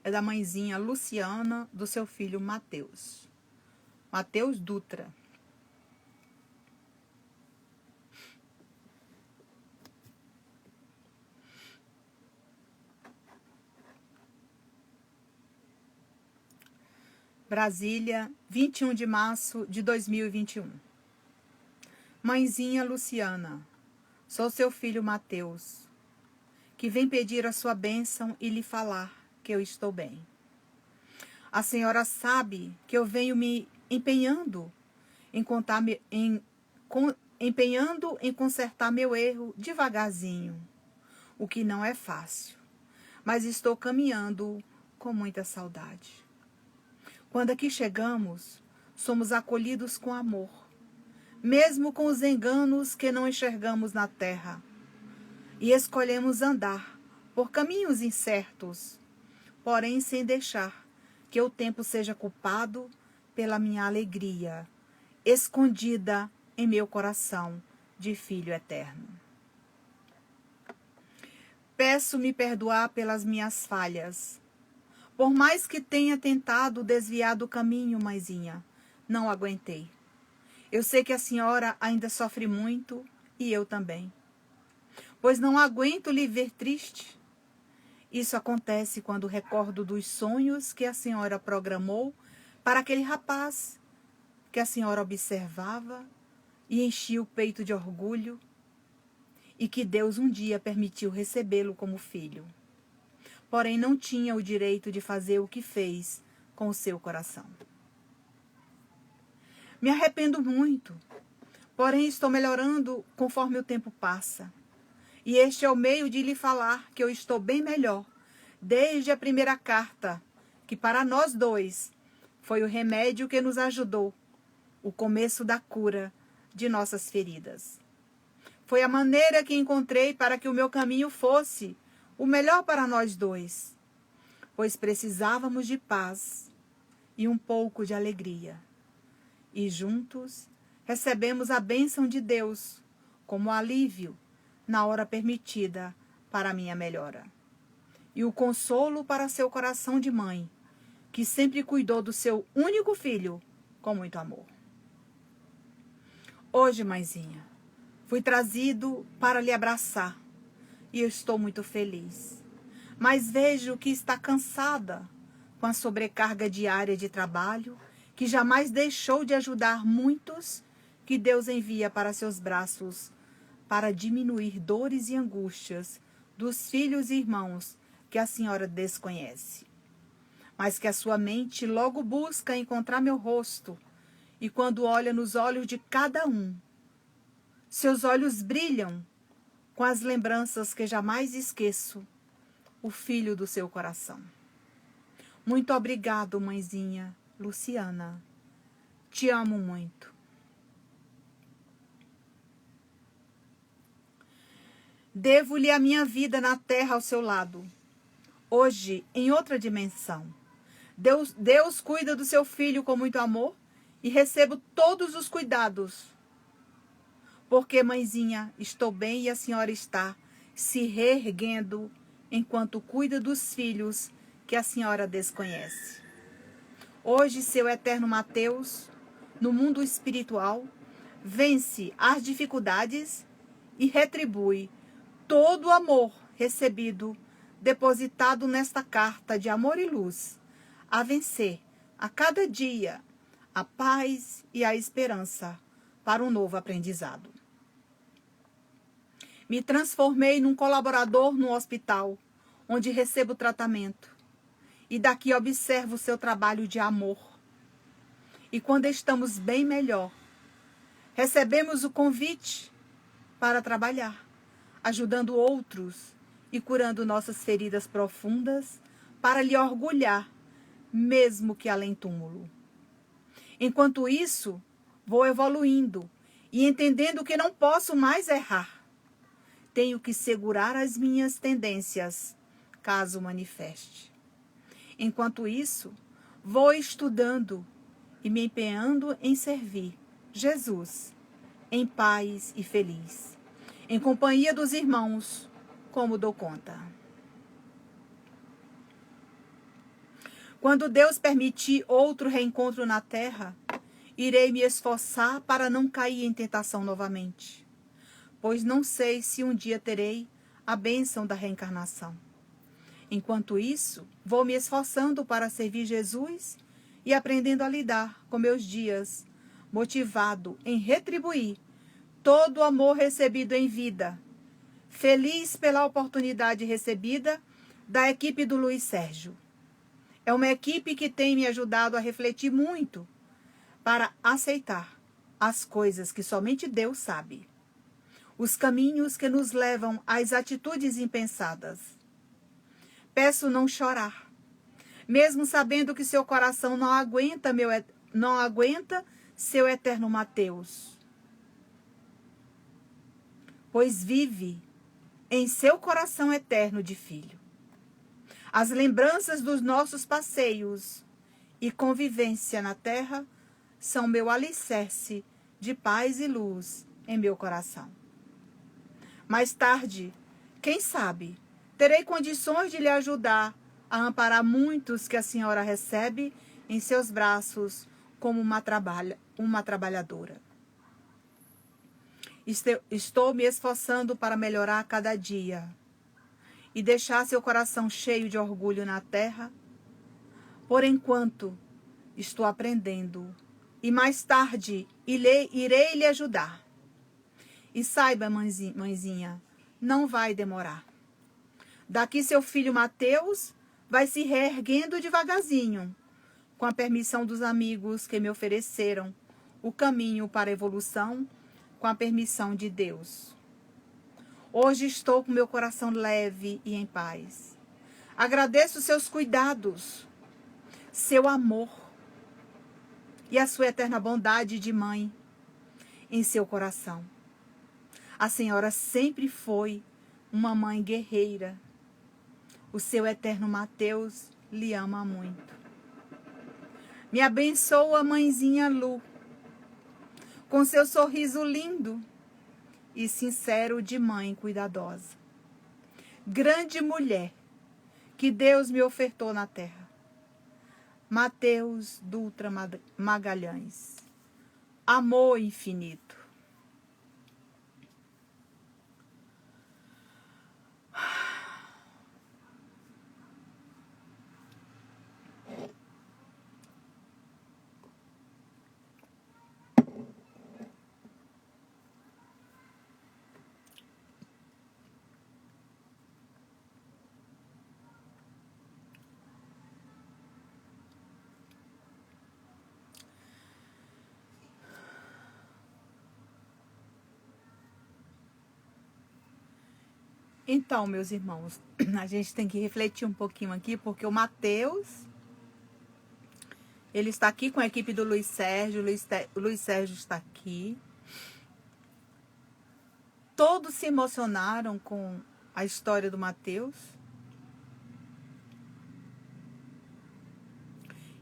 é da mãezinha Luciana, do seu filho Mateus. Mateus Dutra. Brasília, 21 de março de 2021. Mãezinha Luciana, sou seu filho Mateus, que vem pedir a sua bênção e lhe falar que eu estou bem. A senhora sabe que eu venho me empenhando em consertar meu erro devagarzinho, o que não é fácil, mas estou caminhando com muita saudade. Quando aqui chegamos, somos acolhidos com amor, mesmo com os enganos que não enxergamos na terra, e escolhemos andar por caminhos incertos, porém sem deixar que o tempo seja culpado pela minha alegria, escondida em meu coração de filho eterno. Peço-me perdoar pelas minhas falhas. Por mais que tenha tentado desviar do caminho, mãezinha, não aguentei. Eu sei que a senhora ainda sofre muito e eu também, pois não aguento lhe ver triste. Isso acontece quando recordo dos sonhos que a senhora programou para aquele rapaz que a senhora observava e enchia o peito de orgulho, e que Deus um dia permitiu recebê-lo como filho. Porém, não tinha o direito de fazer o que fez com o seu coração. Me arrependo muito, porém estou melhorando conforme o tempo passa. E este é o meio de lhe falar que eu estou bem melhor, desde a primeira carta, que para nós dois foi o remédio que nos ajudou, o começo da cura de nossas feridas. Foi a maneira que encontrei para que o meu caminho fosse o melhor para nós dois. pois precisávamos de paz e um pouco de alegria. E juntos recebemos a bênção de Deus como alívio na hora permitida para minha melhora. E o consolo para seu coração de mãe, que sempre cuidou do seu único filho com muito amor. Hoje, mãezinha, fui trazido para lhe abraçar e eu estou muito feliz. Mas vejo que está cansada com a sobrecarga diária de trabalho, que jamais deixou de ajudar muitos que Deus envia para seus braços para diminuir dores e angústias dos filhos e irmãos que a senhora desconhece. Mas que a sua mente logo busca encontrar meu rosto, e quando olha nos olhos de cada um, seus olhos brilham com as lembranças que jamais esqueço, o filho do seu coração. Muito obrigado, mãezinha Luciana. Te amo muito. Devo-lhe a minha vida na terra ao seu lado. Hoje, em outra dimensão. Deus cuida do seu filho com muito amor e recebo todos os cuidados. Porque, mãezinha, estou bem e a senhora está se reerguendo enquanto cuida dos filhos que a senhora desconhece. Hoje, seu eterno Mateus, no mundo espiritual, vence as dificuldades e retribui todo o amor recebido, depositado nesta carta de amor e luz, a vencer a cada dia a paz e a esperança para um novo aprendizado. Me transformei num colaborador no hospital, onde recebo tratamento, e daqui observo o seu trabalho de amor. E quando estamos bem melhor, recebemos o convite para trabalhar, ajudando outros e curando nossas feridas profundas para lhe orgulhar, mesmo que além túmulo. Enquanto isso, vou evoluindo e entendendo que não posso mais errar. Tenho que segurar as minhas tendências, caso manifeste. Enquanto isso, vou estudando e me empenhando em servir Jesus, em paz e feliz, em companhia dos irmãos, como dou conta. Quando Deus permitir outro reencontro na terra, irei me esforçar para não cair em tentação novamente, pois não sei se um dia terei a bênção da reencarnação. Enquanto isso, vou me esforçando para servir Jesus e aprendendo a lidar com meus dias, motivado em retribuir todo o amor recebido em vida, feliz pela oportunidade recebida da equipe do Luiz Sérgio. É uma equipe que tem me ajudado a refletir muito para aceitar as coisas que somente Deus sabe, os caminhos que nos levam às atitudes impensadas. Peço não chorar, mesmo sabendo que seu coração não aguenta seu eterno Mateus, pois vive em seu coração eterno de filho. As lembranças dos nossos passeios e convivência na terra são meu alicerce de paz e luz em meu coração. Mais tarde, quem sabe, terei condições de lhe ajudar a amparar muitos que a senhora recebe em seus braços como uma trabalhadora. Estou me esforçando para melhorar a cada dia e deixar seu coração cheio de orgulho na terra. Por enquanto, estou aprendendo e mais tarde irei lhe ajudar. E saiba, mãezinha, não vai demorar. Daqui seu filho Mateus vai se reerguendo devagarzinho, com a permissão dos amigos que me ofereceram o caminho para a evolução, com a permissão de Deus. Hoje estou com meu coração leve e em paz. Agradeço seus cuidados, seu amor e a sua eterna bondade de mãe em seu coração. A senhora sempre foi uma mãe guerreira. O seu eterno Mateus lhe ama muito. Me abençoa, mãezinha Lu, com seu sorriso lindo e sincero de mãe cuidadosa. Grande mulher que Deus me ofertou na terra. Mateus Dutra Magalhães. Amor infinito. Então, meus irmãos, a gente tem que refletir um pouquinho aqui, porque o Mateus, ele está aqui com a equipe do Luiz Sérgio, o Luiz Sérgio está aqui. Todos se emocionaram com a história do Mateus.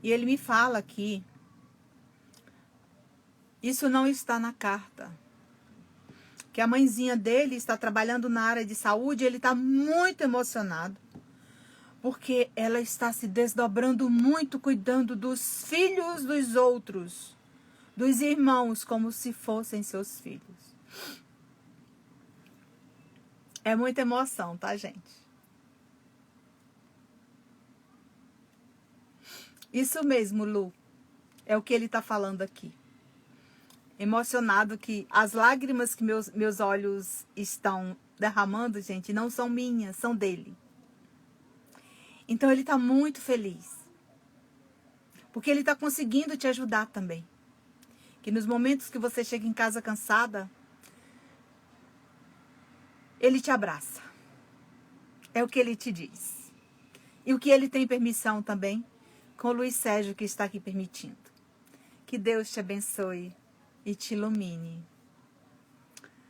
E ele me fala aqui, isso não está na carta, que a mãezinha dele está trabalhando na área de saúde, ele está muito emocionado, porque ela está se desdobrando muito, cuidando dos filhos dos outros, dos irmãos, como se fossem seus filhos. É muita emoção, tá, gente? Isso mesmo, Lu, é o que ele está falando aqui. Emocionado, que as lágrimas que meus olhos estão derramando, gente, não são minhas, são dele. Então ele está muito feliz, porque ele está conseguindo te ajudar também. Que nos momentos que você chega em casa cansada, ele te abraça. É o que ele te diz. E o que ele tem permissão também, com o Luiz Sérgio, que está aqui permitindo. Que Deus te abençoe e te ilumine.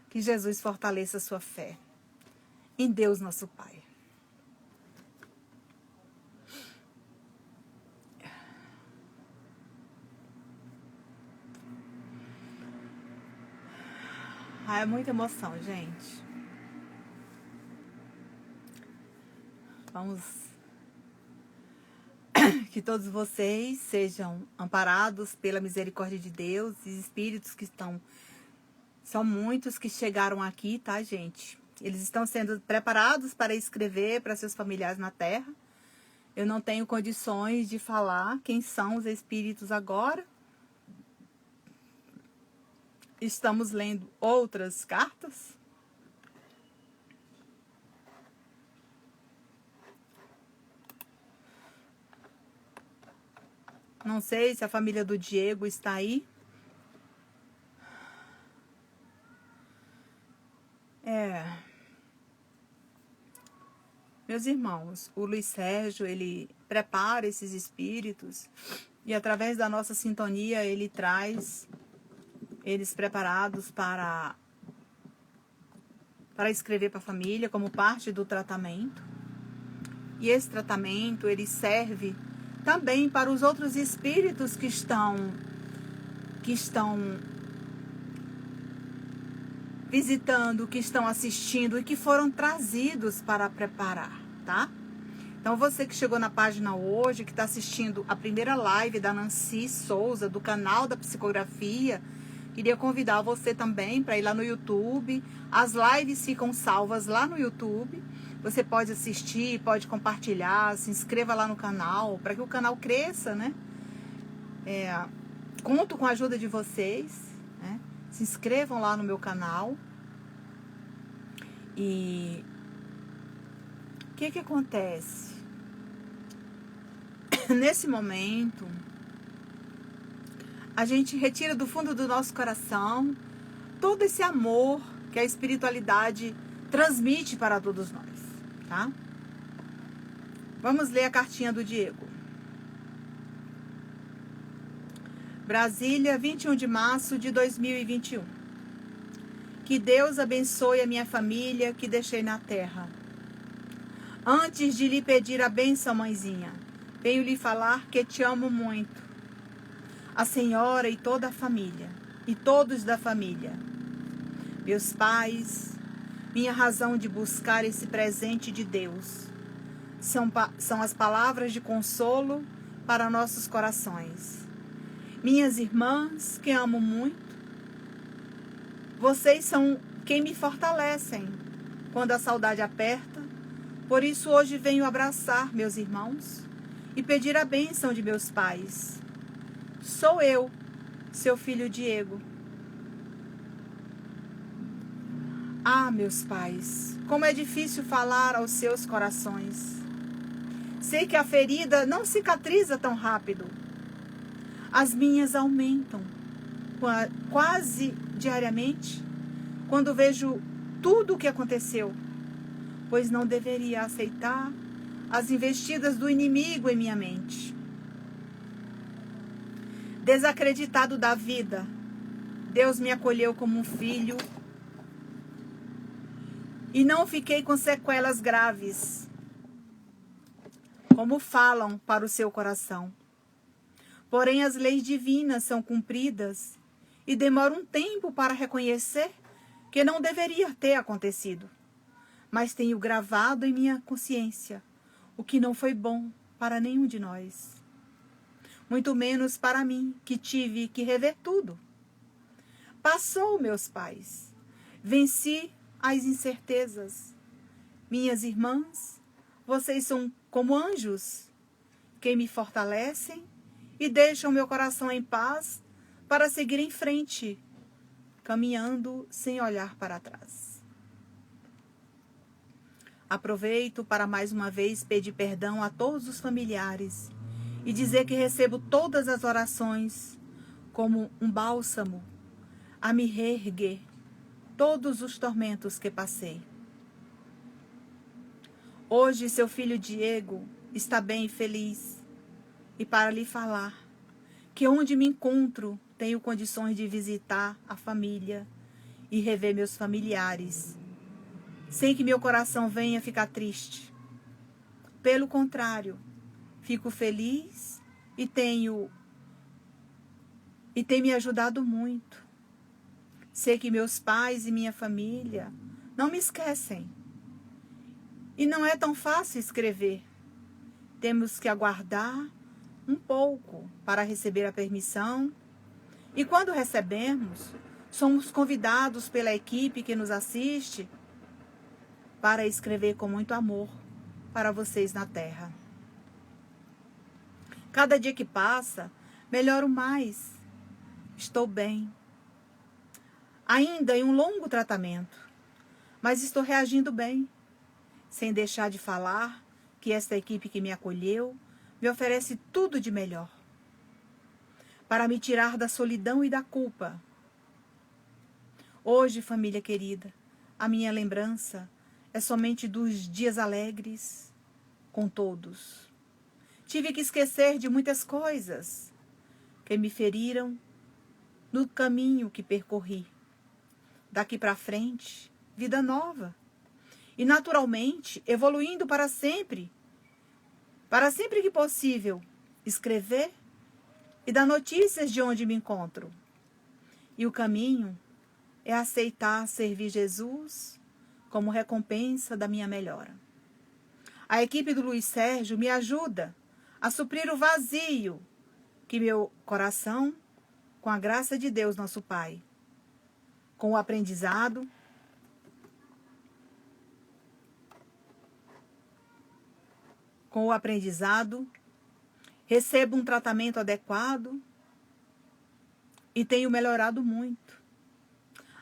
Que Jesus fortaleça a sua fé em Deus nosso Pai. É muita emoção, gente. Vamos... Que todos vocês sejam amparados pela misericórdia de Deus. E espíritos que estão... São muitos que chegaram aqui, tá, gente? Eles estão sendo preparados para escrever para seus familiares na Terra. Eu não tenho condições de falar quem são os espíritos agora. Estamos lendo outras cartas. Não sei se a família do Diego está aí. Meus irmãos, o Luiz Sérgio, ele prepara esses espíritos e através da nossa sintonia ele traz eles preparados para escrever para a família como parte do tratamento. E esse tratamento, ele serve também para os outros espíritos que estão visitando, que estão assistindo e que foram trazidos para preparar, tá? Então você que chegou na página hoje, que está assistindo a primeira live da Nancy Souza, do canal da Psicografia, queria convidar você também para ir lá no YouTube. As lives ficam salvas lá no YouTube. Você pode assistir, pode compartilhar, se inscreva lá no canal, para que o canal cresça, né? Conto com a ajuda de vocês, né? Se inscrevam lá no meu canal. E o que acontece? Nesse momento, a gente retira do fundo do nosso coração todo esse amor que a espiritualidade transmite para todos nós, tá? Vamos ler a cartinha do Diego. Brasília, 21 de março de 2021. Que Deus abençoe a minha família que deixei na terra. Antes de lhe pedir a bênção, mãezinha, venho lhe falar que te amo muito. A senhora e toda a família, e todos da família. Meus pais, minha razão de buscar esse presente de Deus. São as palavras de consolo para nossos corações. Minhas irmãs, que amo muito, vocês são quem me fortalecem quando a saudade aperta. Por isso hoje venho abraçar meus irmãos e pedir a bênção de meus pais. Sou eu, seu filho Diego. Ah, meus pais, como é difícil falar aos seus corações. Sei que a ferida não cicatriza tão rápido. As minhas aumentam quase diariamente quando vejo tudo o que aconteceu, pois não deveria aceitar as investidas do inimigo em minha mente. Desacreditado da vida, Deus me acolheu como um filho e não fiquei com sequelas graves, como falam para o seu coração. Porém, as leis divinas são cumpridas e demora um tempo para reconhecer que não deveria ter acontecido. Mas tenho gravado em minha consciência o que não foi bom para nenhum de nós. Muito menos para mim, que tive que rever tudo. Passou, meus pais. Venci as incertezas. Minhas irmãs, vocês são como anjos, que me fortalecem e deixam meu coração em paz para seguir em frente, caminhando sem olhar para trás. Aproveito para mais uma vez pedir perdão a todos os familiares e dizer que recebo todas as orações como um bálsamo a me reerguer todos os tormentos que passei. Hoje seu filho Diego está bem e feliz, e para lhe falar que onde me encontro tenho condições de visitar a família e rever meus familiares, sem que meu coração venha ficar triste. Pelo contrário, fico feliz e tem me ajudado muito. Sei que meus pais e minha família não me esquecem. E não é tão fácil escrever. Temos que aguardar um pouco para receber a permissão. E quando recebemos, somos convidados pela equipe que nos assiste para escrever com muito amor para vocês na terra. Cada dia que passa, melhoro mais. Estou bem. Ainda em um longo tratamento, mas estou reagindo bem, sem deixar de falar que esta equipe que me acolheu me oferece tudo de melhor para me tirar da solidão e da culpa. Hoje, família querida, a minha lembrança é somente dos dias alegres com todos. Tive que esquecer de muitas coisas que me feriram no caminho que percorri. Daqui para frente, vida nova. E naturalmente, evoluindo para sempre que possível, escrever e dar notícias de onde me encontro. E o caminho é aceitar servir Jesus como recompensa da minha melhora. A equipe do Luiz Sérgio me ajuda a suprir o vazio que meu coração, com a graça de Deus, nosso Pai, com o aprendizado, recebo um tratamento adequado e tenho melhorado muito.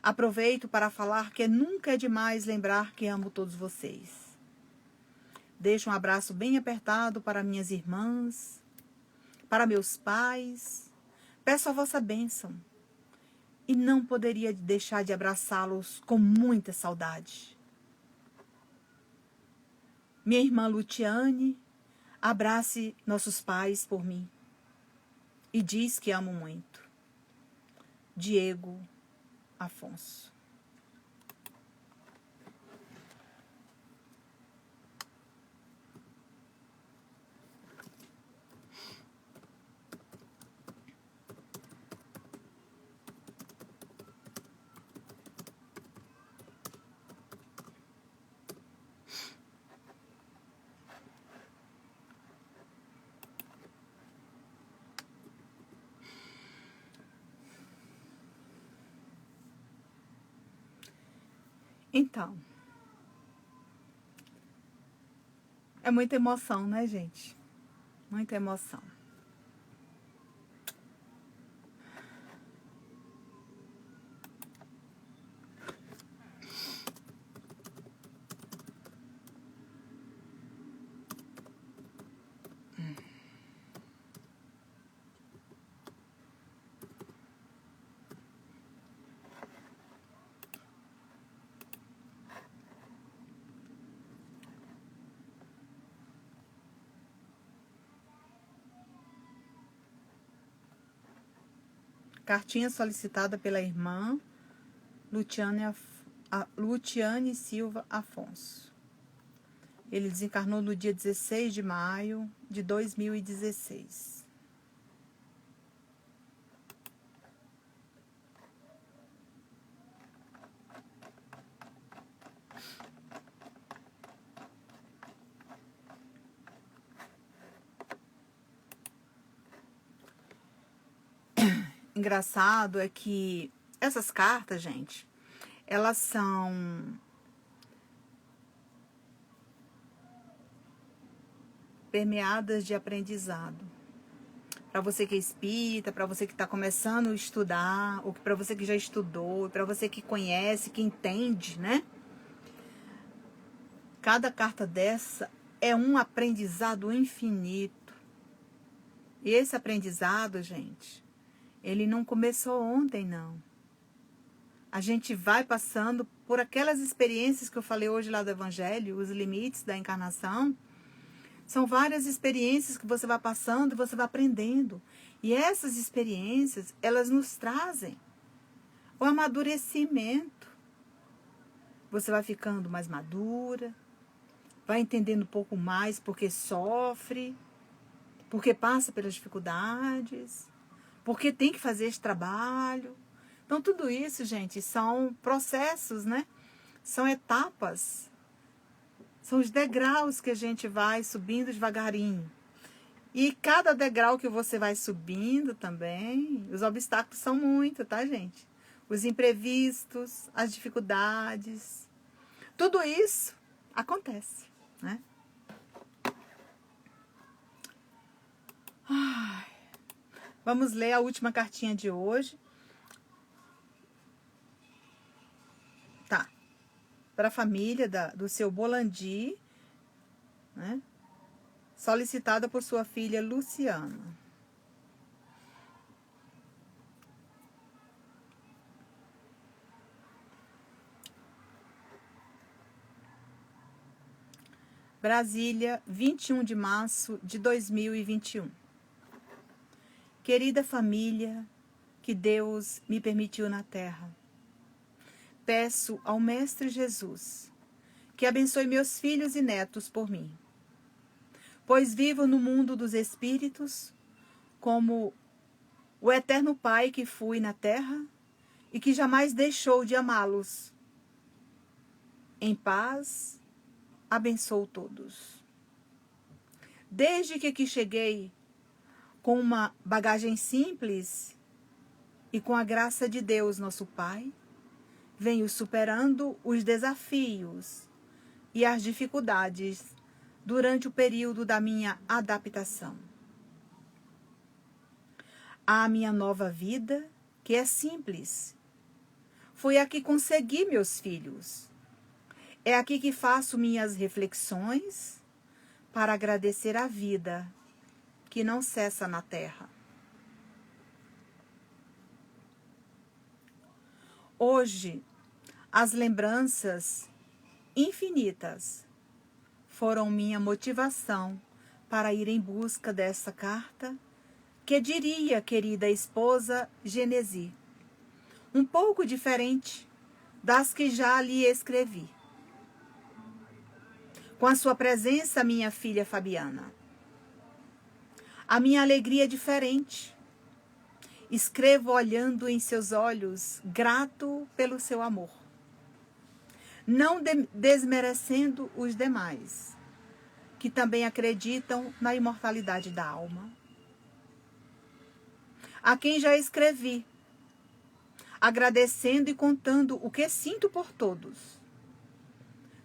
Aproveito para falar que nunca é demais lembrar que amo todos vocês. Deixo um abraço bem apertado para minhas irmãs, para meus pais. Peço a vossa bênção. E não poderia deixar de abraçá-los com muita saudade. Minha irmã Lutiane, abrace nossos pais por mim e diz que amo muito. Diego Afonso. Então, é muita emoção, né, gente? Muita emoção. Cartinha solicitada pela irmã Lutiane Silva Afonso. Ele desencarnou no dia 16 de maio de 2016. Engraçado é que essas cartas, gente, elas são permeadas de aprendizado. Para você que é espírita, para você que está começando a estudar, ou para você que já estudou, para você que conhece, que entende, né? Cada carta dessa é um aprendizado infinito. E esse aprendizado, gente, ele não começou ontem, não. A gente vai passando por aquelas experiências que eu falei hoje lá do Evangelho, os limites da encarnação. São várias experiências que você vai passando e você vai aprendendo. E essas experiências, elas nos trazem o amadurecimento. Você vai ficando mais madura, vai entendendo um pouco mais porque sofre, porque passa pelas dificuldades, porque tem que fazer esse trabalho. Então, tudo isso, gente, são processos, né? São etapas. São os degraus que a gente vai subindo devagarinho. E cada degrau que você vai subindo também, os obstáculos são muito, tá, gente? Os imprevistos, as dificuldades. Tudo isso acontece, né? Ai. Vamos ler a última cartinha de hoje. Tá. Para a família do seu Bolandi, né? Solicitada por sua filha Luciana. Brasília, 21 de março de 2021. Querida família que Deus me permitiu na terra, peço ao Mestre Jesus que abençoe meus filhos e netos por mim, pois vivo no mundo dos espíritos como o eterno Pai que fui na terra e que jamais deixou de amá-los. Em paz, abençoo todos. Desde que aqui cheguei, com uma bagagem simples e com a graça de Deus, nosso Pai, venho superando os desafios e as dificuldades durante o período da minha adaptação. A minha nova vida, que é simples, foi aqui consegui meus filhos. É aqui que faço minhas reflexões para agradecer a vida que não cessa na terra. Hoje, as lembranças infinitas foram minha motivação para ir em busca dessa carta que diria, querida esposa Genesi, um pouco diferente das que já lhe escrevi. Com a sua presença, minha filha Fabiana, a minha alegria é diferente. Escrevo olhando em seus olhos, grato pelo seu amor. Não desmerecendo os demais, que também acreditam na imortalidade da alma. A quem já escrevi, agradecendo e contando o que sinto por todos.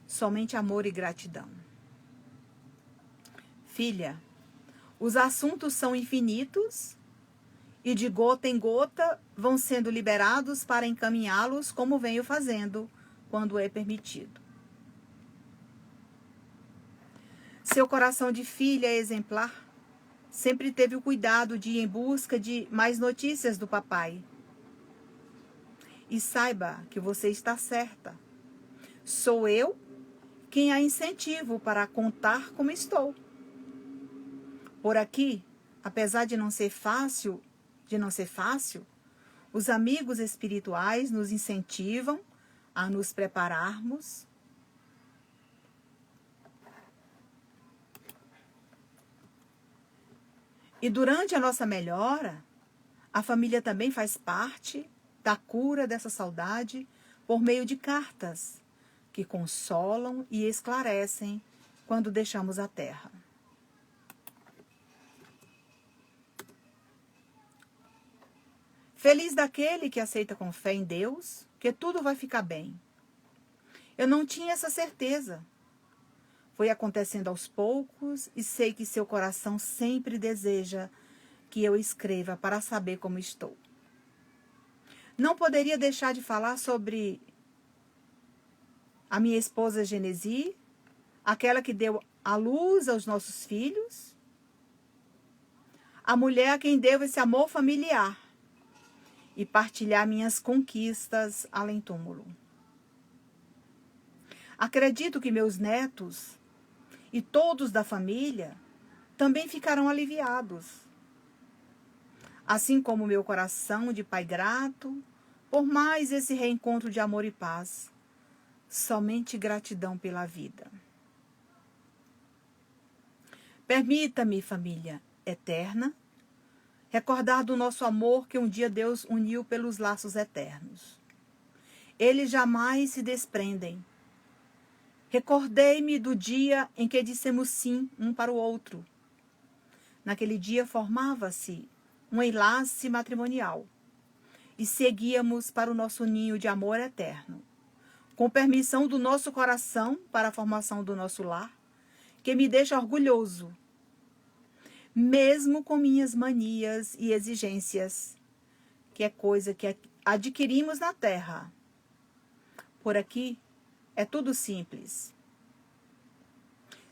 somente amor e gratidão. Filha, os assuntos são infinitos e de gota em gota vão sendo liberados para encaminhá-los como venho fazendo quando é permitido. Seu coração de filha exemplar sempre teve o cuidado de ir em busca de mais notícias do papai. E saiba que você está certa. Sou eu quem a incentivo para contar como estou. Por aqui, apesar de não ser fácil, os amigos espirituais nos incentivam a nos prepararmos e durante a nossa melhora, a família também faz parte da cura dessa saudade por meio de cartas que consolam e esclarecem quando deixamos a terra. Feliz daquele que aceita com fé em Deus que tudo vai ficar bem. Eu não tinha essa certeza. Foi acontecendo aos poucos e sei que seu coração sempre deseja que eu escreva para saber como estou. Não poderia deixar de falar sobre a minha esposa Genesi, aquela que deu à luz aos nossos filhos, a mulher a quem devo esse amor familiar e partilhar minhas conquistas além túmulo. Acredito que meus netos e todos da família também ficarão aliviados. Assim como meu coração de pai grato, por mais esse reencontro de amor e paz, somente gratidão pela vida. Permita-me, família eterna, recordar do nosso amor que um dia Deus uniu pelos laços eternos. Eles jamais se desprendem. Recordei-me do dia em que dissemos sim um para o outro. Naquele dia formava-se um enlace matrimonial e seguíamos para o nosso ninho de amor eterno, com permissão do nosso coração para a formação do nosso lar, que me deixa orgulhoso, mesmo com minhas manias e exigências, que é coisa que adquirimos na terra. Por aqui é tudo simples.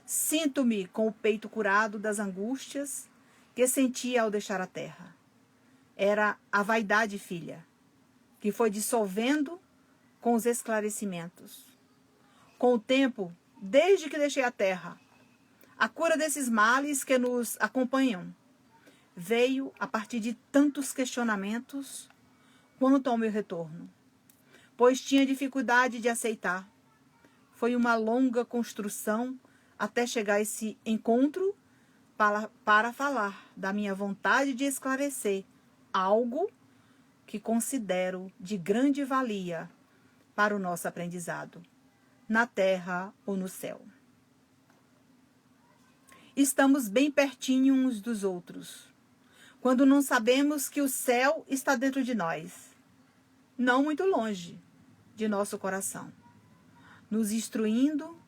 Sinto-me com o peito curado das angústias que senti ao deixar a terra. Era a vaidade, filha, que foi dissolvendo com os esclarecimentos. Com o tempo, desde que deixei a terra, a cura desses males que nos acompanham veio a partir de tantos questionamentos quanto ao meu retorno, pois tinha dificuldade de aceitar. Foi uma longa construção até chegar a esse encontro para falar da minha vontade de esclarecer algo que considero de grande valia para o nosso aprendizado, na terra ou no céu. Estamos bem pertinho uns dos outros, quando não sabemos que o céu está dentro de nós, não muito longe de nosso coração, nos instruindo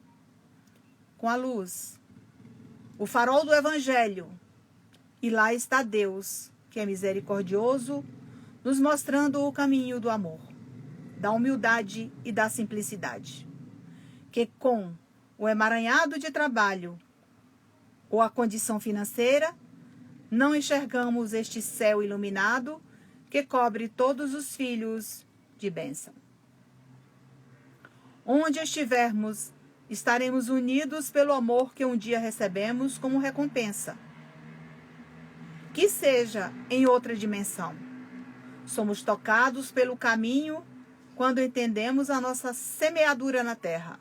com a luz, o farol do Evangelho, e lá está Deus, que é misericordioso, nos mostrando o caminho do amor, da humildade e da simplicidade, que com o emaranhado de trabalho ou a condição financeira, não enxergamos este céu iluminado que cobre todos os filhos de bênção. Onde estivermos, estaremos unidos pelo amor que um dia recebemos como recompensa. Que seja em outra dimensão. Somos tocados pelo caminho quando entendemos a nossa semeadura na terra.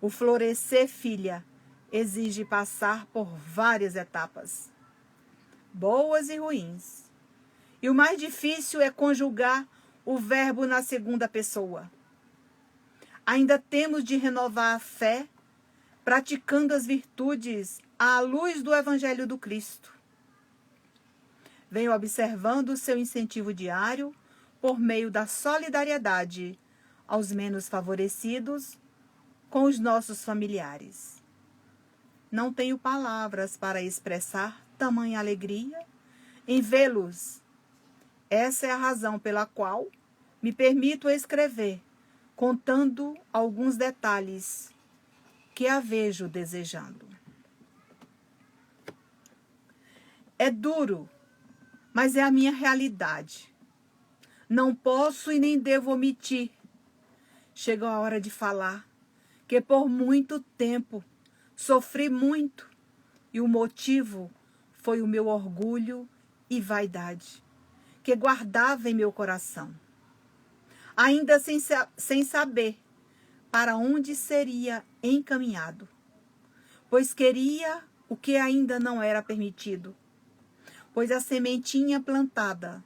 O florescer, filha, exige passar por várias etapas, boas e ruins. E o mais difícil é conjugar o verbo na segunda pessoa. Ainda temos de renovar a fé, praticando as virtudes à luz do Evangelho do Cristo. Venho observando o seu incentivo diário por meio da solidariedade aos menos favorecidos, com os nossos familiares. Não tenho palavras para expressar tamanha alegria em vê-los. Essa é a razão pela qual me permito escrever, contando alguns detalhes que a vejo desejando. É duro, mas é a minha realidade. Não posso e nem devo omitir. Chegou a hora de falar que por muito tempo sofri muito e o motivo foi o meu orgulho e vaidade que guardava em meu coração, ainda sem saber para onde seria encaminhado, pois queria o que ainda não era permitido, pois a sementinha plantada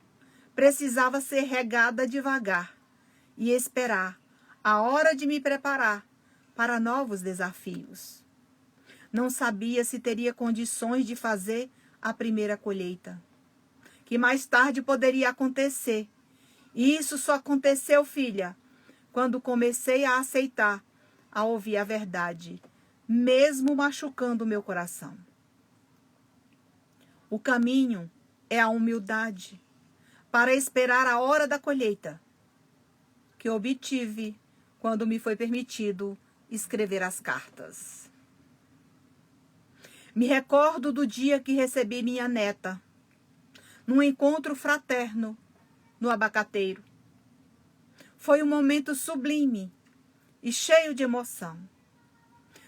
precisava ser regada devagar e esperar a hora de me preparar para novos desafios. Não sabia se teria condições de fazer a primeira colheita, que mais tarde poderia acontecer. E isso só aconteceu, filha, quando comecei a aceitar, a ouvir a verdade, mesmo machucando o meu coração. O caminho é a humildade para esperar a hora da colheita, que obtive quando me foi permitido escrever as cartas. Me recordo do dia que recebi minha neta, num encontro fraterno no abacateiro. Foi um momento sublime e cheio de emoção.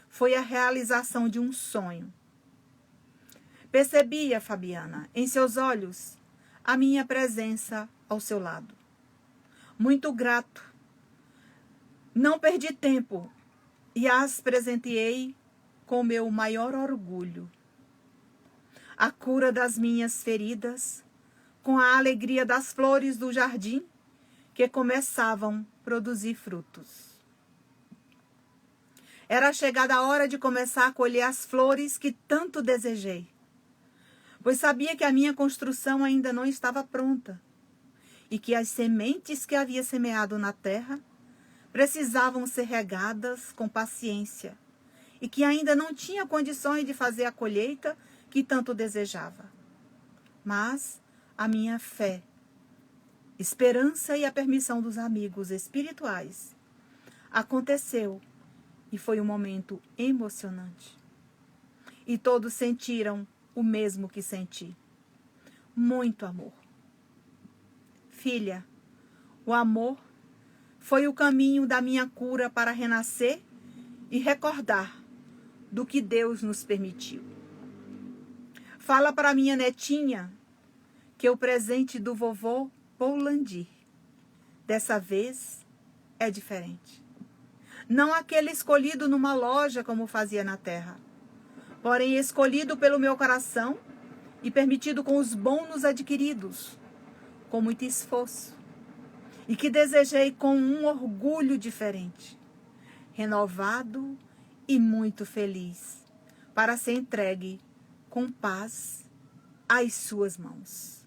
Foi a realização de um sonho. Percebia, Fabiana, em seus olhos, a minha presença ao seu lado. Muito grato. Não perdi tempo e as presenteei com meu maior orgulho. A cura das minhas feridas, com a alegria das flores do jardim que começavam a produzir frutos. Era chegada a hora de começar a colher as flores que tanto desejei, pois sabia que a minha construção ainda não estava pronta e que as sementes que havia semeado na terra precisavam ser regadas com paciência e que ainda não tinha condições de fazer a colheita que tanto desejava. Mas a minha fé, esperança e a permissão dos amigos espirituais aconteceu e foi um momento emocionante. E todos sentiram o mesmo que senti. Muito amor. Filha, o amor foi o caminho da minha cura para renascer e recordar do que Deus nos permitiu. Fala para minha netinha que o presente do vovô Paulandir dessa vez é diferente. Não aquele escolhido numa loja como fazia na terra, porém escolhido pelo meu coração e permitido com os bônus adquiridos, com muito esforço, e que desejei com um orgulho diferente, renovado e muito feliz, para ser entregue com paz às suas mãos.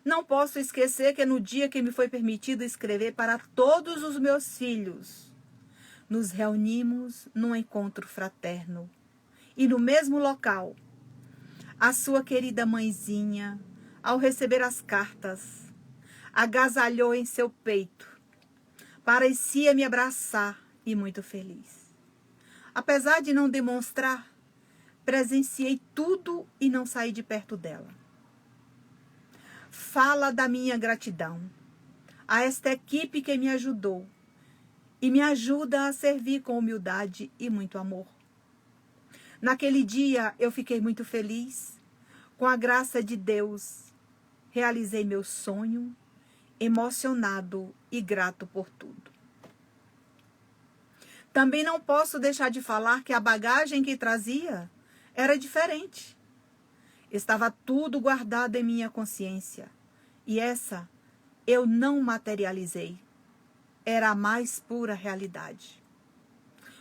Não posso esquecer que no dia que me foi permitido escrever para todos os meus filhos, nos reunimos num encontro fraterno e no mesmo local. A sua querida mãezinha, ao receber as cartas, agasalhou em seu peito, parecia me abraçar e muito feliz. Apesar de não demonstrar, presenciei tudo e não saí de perto dela. Fala da minha gratidão a esta equipe que me ajudou e me ajuda a servir com humildade e muito amor. Naquele dia eu fiquei muito feliz, com a graça de Deus, realizei meu sonho, emocionado e grato por tudo. Também não posso deixar de falar que a bagagem que trazia era diferente. Estava tudo guardado em minha consciência. E essa eu não materializei. Era a mais pura realidade.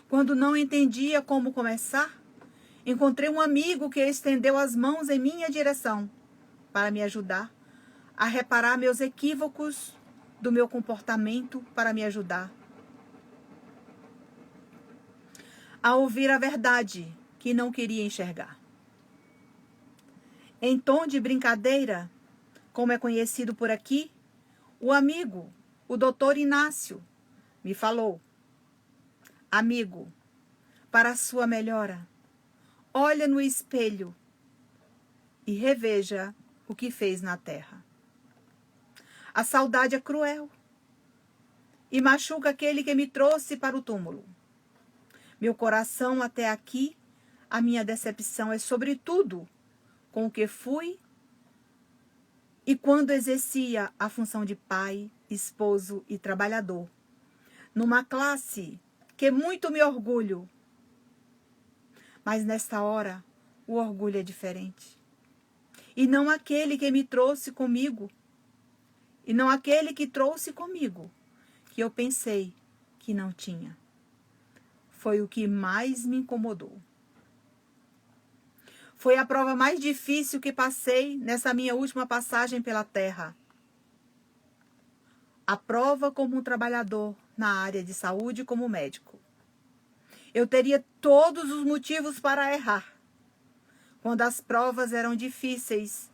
Quando não entendia como começar, encontrei um amigo que estendeu as mãos em minha direção para me ajudar a reparar meus equívocos do meu comportamento, para me ajudar a ouvir a verdade que não queria enxergar. Em tom de brincadeira, como é conhecido por aqui, o amigo, o doutor Inácio, me falou: amigo, para a sua melhora, olha no espelho e reveja o que fez na terra. A saudade é cruel e machuca aquele que me trouxe para o túmulo. Meu coração até aqui, a minha decepção é sobretudo com o que fui e quando exercia a função de pai, esposo e trabalhador, numa classe que muito me orgulho. Mas nesta hora, o orgulho é diferente. E não aquele que me trouxe comigo, e não aquele que trouxe comigo, que eu pensei que não tinha. Foi o que mais me incomodou. Foi a prova mais difícil que passei nessa minha última passagem pela terra. A prova como um trabalhador na área de saúde como médico. Eu teria todos os motivos para errar. Quando as provas eram difíceis,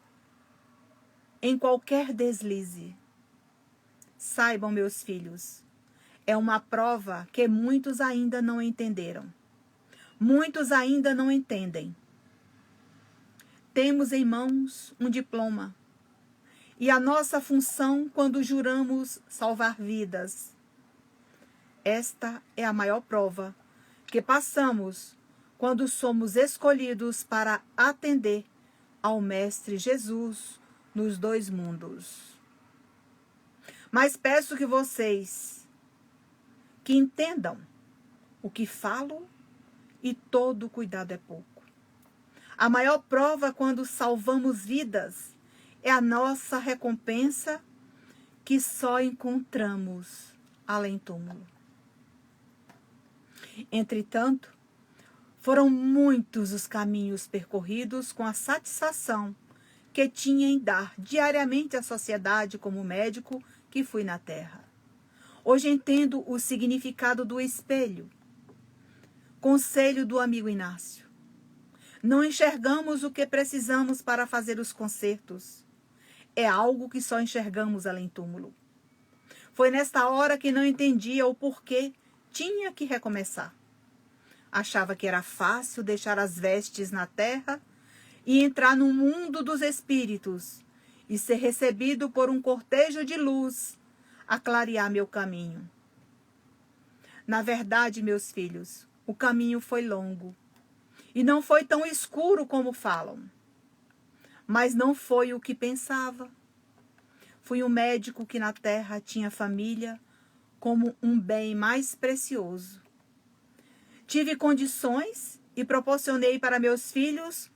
em qualquer deslize. Saibam, meus filhos, é uma prova que muitos ainda não entenderam. Muitos ainda não entendem. Temos em mãos um diploma. E a nossa função quando juramos salvar vidas. Esta é a maior prova que passamos quando somos escolhidos para atender ao Mestre Jesus nos dois mundos. Mas peço que vocês que entendam o que falo e todo cuidado é pouco. A maior prova quando salvamos vidas é a nossa recompensa que só encontramos além túmulo. Entretanto, foram muitos os caminhos percorridos com a satisfação que tinha em dar diariamente à sociedade como médico que fui na terra. Hoje entendo o significado do espelho. Conselho do amigo Inácio. Não enxergamos o que precisamos para fazer os concertos. É algo que só enxergamos além túmulo. Foi nesta hora que não entendia o porquê tinha que recomeçar. Achava que era fácil deixar as vestes na terra e entrar no mundo dos espíritos e ser recebido por um cortejo de luz a clarear meu caminho. Na verdade, meus filhos, o caminho foi longo e não foi tão escuro como falam. Mas não foi o que pensava. Fui um médico que na terra tinha família como um bem mais precioso. Tive condições e proporcionei para meus filhos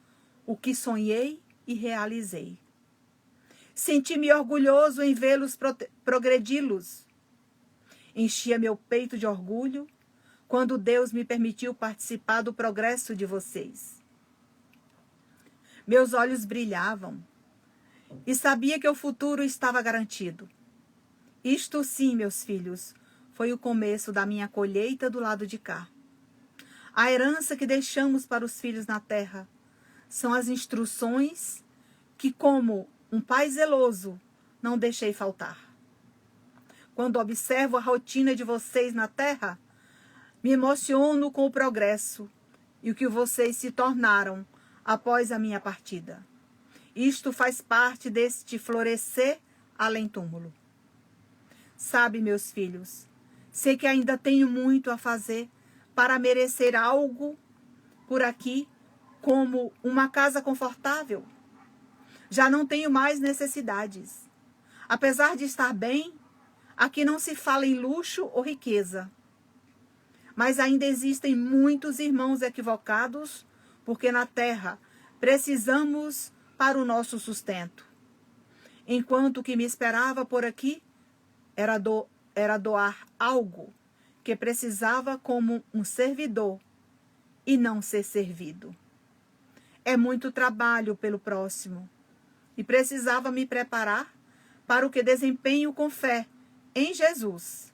o que sonhei e realizei. Senti-me orgulhoso em vê-los progredi-los. Enchia meu peito de orgulho quando Deus me permitiu participar do progresso de vocês. Meus olhos brilhavam e sabia que o futuro estava garantido. Isto sim, meus filhos, foi o começo da minha colheita do lado de cá. A herança que deixamos para os filhos na terra são as instruções que, como um pai zeloso, não deixei faltar. Quando observo a rotina de vocês na terra, me emociono com o progresso e o que vocês se tornaram após a minha partida. Isto faz parte deste florescer além túmulo. Sabe, meus filhos, sei que ainda tenho muito a fazer para merecer algo por aqui, como uma casa confortável. Já não tenho mais necessidades. Apesar de estar bem, aqui não se fala em luxo ou riqueza. Mas ainda existem muitos irmãos equivocados, porque na terra precisamos para o nosso sustento. Enquanto o que me esperava por aqui era doar algo que precisava como um servidor e não ser servido. É muito trabalho pelo próximo e precisava me preparar para o que desempenho com fé em Jesus.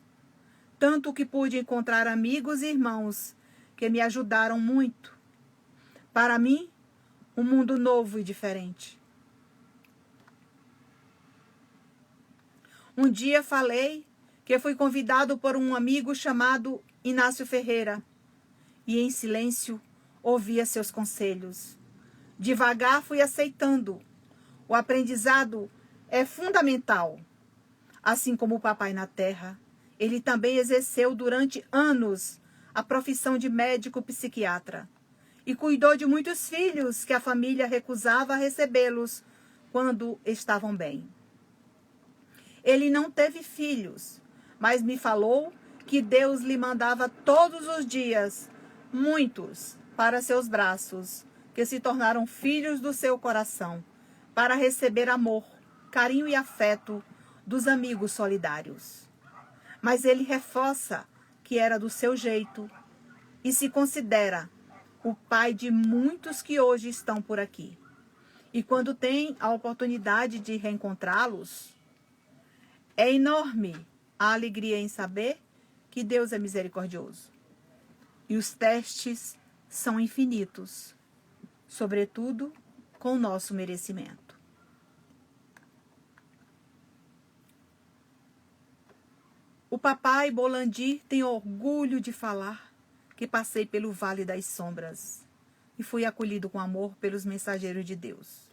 Tanto que pude encontrar amigos e irmãos que me ajudaram muito. Para mim, um mundo novo e diferente. Um dia falei que fui convidado por um amigo chamado Inácio Ferreira e em silêncio ouvia seus conselhos. Devagar fui aceitando. O aprendizado é fundamental. Assim como o papai na terra, ele também exerceu durante anos a profissão de médico psiquiatra e cuidou de muitos filhos que a família recusava recebê-los quando estavam bem. Ele não teve filhos, mas me falou que Deus lhe mandava todos os dias muitos para seus braços, que se tornaram filhos do seu coração, para receber amor, carinho e afeto dos amigos solidários. Mas ele reforça que era do seu jeito e se considera o pai de muitos que hoje estão por aqui. E quando tem a oportunidade de reencontrá-los, é enorme a alegria em saber que Deus é misericordioso. E os testes são infinitos, sobretudo com o nosso merecimento. O papai Bolandir tem orgulho de falar que passei pelo Vale das Sombras e fui acolhido com amor pelos mensageiros de Deus.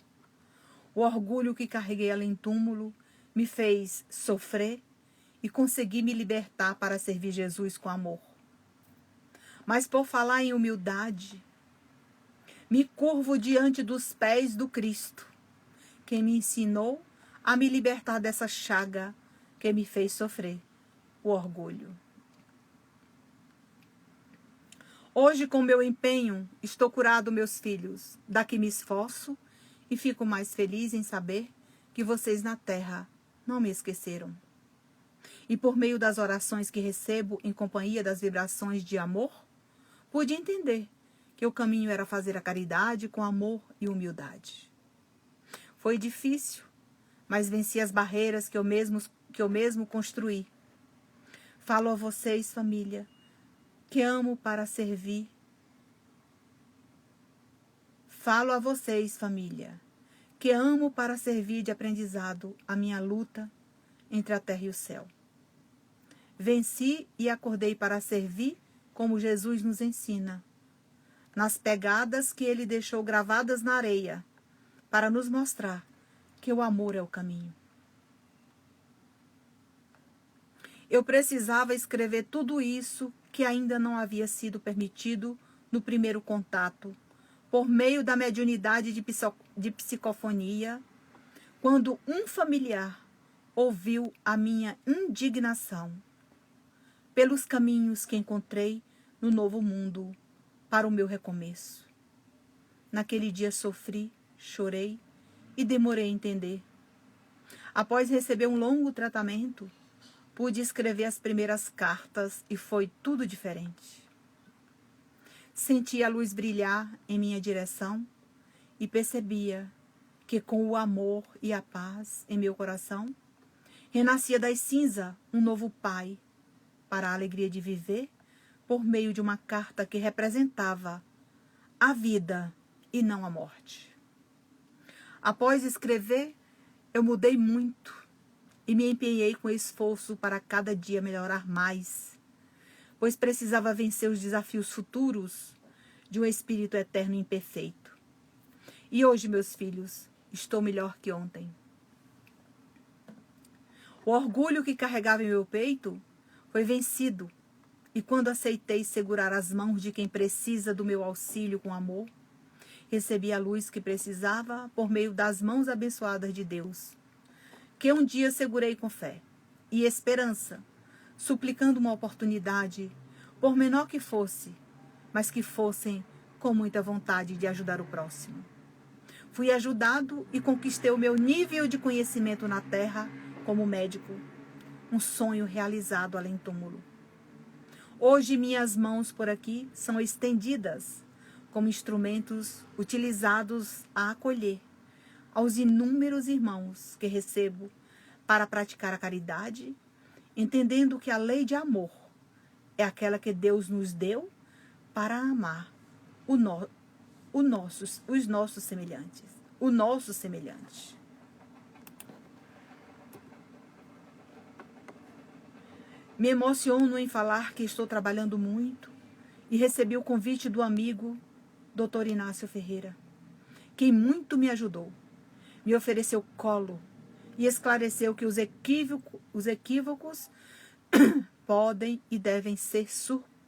O orgulho que carreguei além túmulo me fez sofrer e consegui me libertar para servir Jesus com amor. Mas por falar em humildade, me curvo diante dos pés do Cristo, que me ensinou a me libertar dessa chaga que me fez sofrer, o orgulho. Hoje, com meu empenho, estou curado, meus filhos. Daqui me esforço e fico mais feliz em saber que vocês na terra não me esqueceram. E por meio das orações que recebo em companhia das vibrações de amor, pude entender que o caminho era fazer a caridade com amor e humildade. Foi difícil, mas venci as barreiras que eu mesmo construí. Falo a vocês, família, que amo para servir. Falo a vocês, família, que amo para servir de aprendizado a minha luta entre a terra e o céu. Venci e acordei para servir como Jesus nos ensina, nas pegadas que ele deixou gravadas na areia, para nos mostrar que o amor é o caminho. Eu precisava escrever tudo isso que ainda não havia sido permitido no primeiro contato, por meio da mediunidade de psicofonia, quando um familiar ouviu a minha indignação pelos caminhos que encontrei no novo mundo para o meu recomeço. Naquele dia sofri, chorei e demorei a entender. Após receber um longo tratamento, pude escrever as primeiras cartas e foi tudo diferente. Senti a luz brilhar em minha direção e percebia que com o amor e a paz em meu coração, renascia das cinzas um novo pai para a alegria de viver por meio de uma carta que representava a vida e não a morte. Após escrever, eu mudei muito e me empenhei com esforço para cada dia melhorar mais, pois precisava vencer os desafios futuros de um espírito eterno e imperfeito. E hoje, meus filhos, estou melhor que ontem. O orgulho que carregava em meu peito foi vencido, e quando aceitei segurar as mãos de quem precisa do meu auxílio com amor, recebi a luz que precisava por meio das mãos abençoadas de Deus, que um dia segurei com fé e esperança, suplicando uma oportunidade, por menor que fosse, mas que fossem com muita vontade de ajudar o próximo. Fui ajudado e conquistei o meu nível de conhecimento na terra como médico, um sonho realizado além túmulo. Hoje minhas mãos por aqui são estendidas como instrumentos utilizados a acolher aos inúmeros irmãos que recebo para praticar a caridade, entendendo que a lei de amor é aquela que Deus nos deu para amar os nossos semelhantes. O nosso semelhante. Me emociono em falar que estou trabalhando muito e recebi o convite do amigo Dr. Inácio Ferreira, quem muito me ajudou, me ofereceu colo e esclareceu que os equívocos podem e devem ser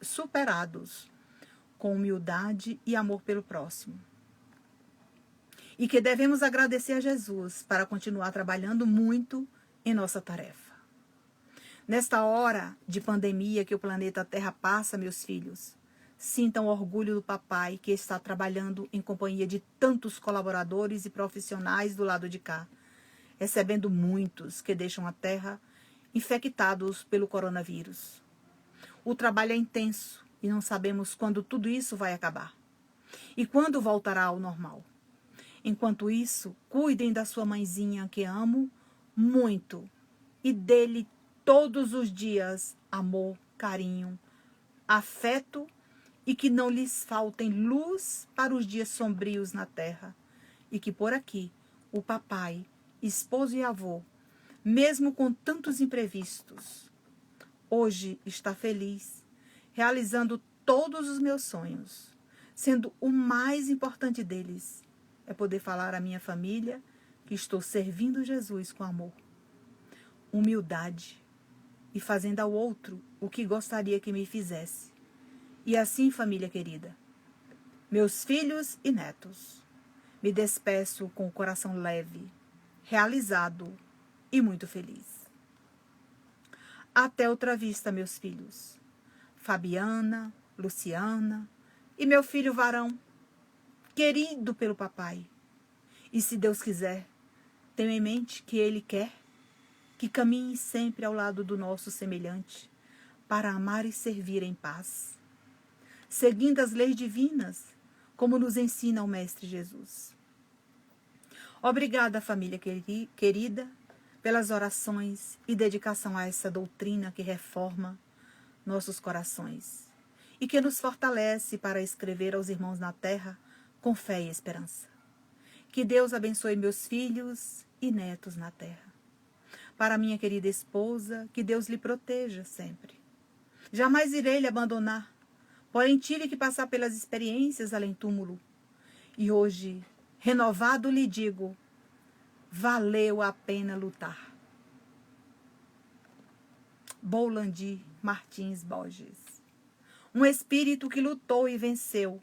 superados com humildade e amor pelo próximo. E que devemos agradecer a Jesus para continuar trabalhando muito em nossa tarefa. Nesta hora de pandemia que o planeta Terra passa, meus filhos, sintam o orgulho do papai que está trabalhando em companhia de tantos colaboradores e profissionais do lado de cá, recebendo muitos que deixam a Terra infectados pelo coronavírus. O trabalho é intenso e não sabemos quando tudo isso vai acabar e quando voltará ao normal. Enquanto isso, cuidem da sua mãezinha que amo muito e dele todos os dias amor, carinho, afeto e que não lhes faltem luz para os dias sombrios na terra e que por aqui o papai, esposo e avô, mesmo com tantos imprevistos, hoje está feliz, realizando todos os meus sonhos, sendo o mais importante deles é poder falar à minha família que estou servindo Jesus com amor, humildade e fazendo ao outro o que gostaria que me fizesse. E assim, família querida, meus filhos e netos, me despeço com o coração leve, realizado e muito feliz. Até outra vista, meus filhos, Fabiana, Luciana e meu filho varão, querido pelo papai. E se Deus quiser, tenho em mente que Ele quer que caminhe sempre ao lado do nosso semelhante, para amar e servir em paz, seguindo as leis divinas, como nos ensina o Mestre Jesus. Obrigada, família querida, pelas orações e dedicação a essa doutrina que reforma nossos corações e que nos fortalece para escrever aos irmãos na terra com fé e esperança. Que Deus abençoe meus filhos e netos na terra. Para minha querida esposa, que Deus lhe proteja sempre. Jamais irei lhe abandonar, porém tive que passar pelas experiências além túmulo. E hoje, renovado, lhe digo, valeu a pena lutar. Boulandi Martins Borges. Um espírito que lutou e venceu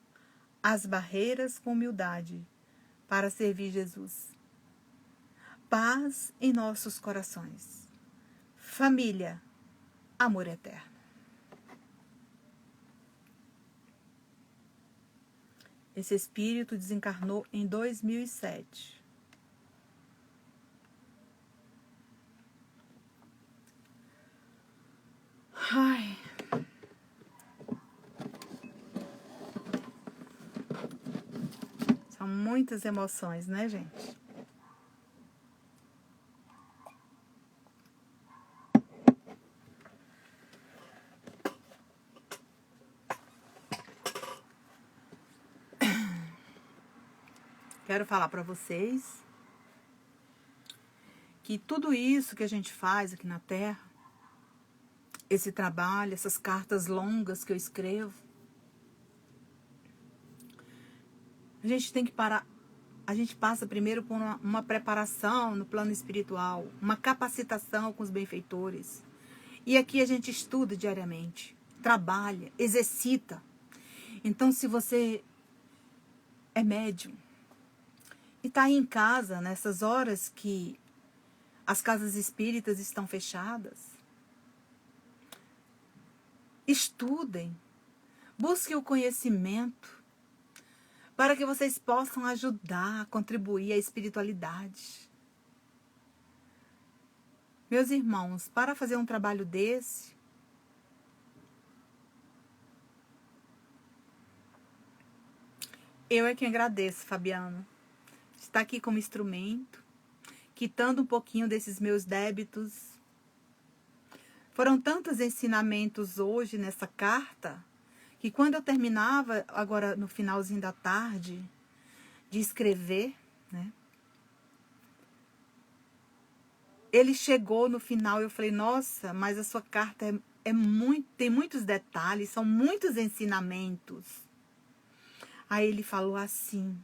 as barreiras com humildade para servir Jesus. Paz em nossos corações. Família, amor eterno. Esse espírito desencarnou em 2007. Ai. São muitas emoções, né, gente? Quero falar para vocês que tudo isso que a gente faz aqui na Terra, esse trabalho, essas cartas longas que eu escrevo, a gente tem que parar. A gente passa primeiro por uma preparação no plano espiritual, uma capacitação com os benfeitores. E aqui a gente estuda diariamente, trabalha, exercita. Então, se você é médium e está aí em casa, nessas horas que as casas espíritas estão fechadas, estudem, busquem o conhecimento para que vocês possam ajudar, contribuir à espiritualidade. Meus irmãos, para fazer um trabalho desse, eu é quem agradeço, Fabiana, estar aqui como instrumento, quitando um pouquinho desses meus débitos. Foram tantos ensinamentos hoje nessa carta que quando eu terminava, agora no finalzinho da tarde, de escrever, né? Ele chegou no final e eu falei, nossa, mas a sua carta tem muitos detalhes, são muitos ensinamentos. Aí ele falou assim,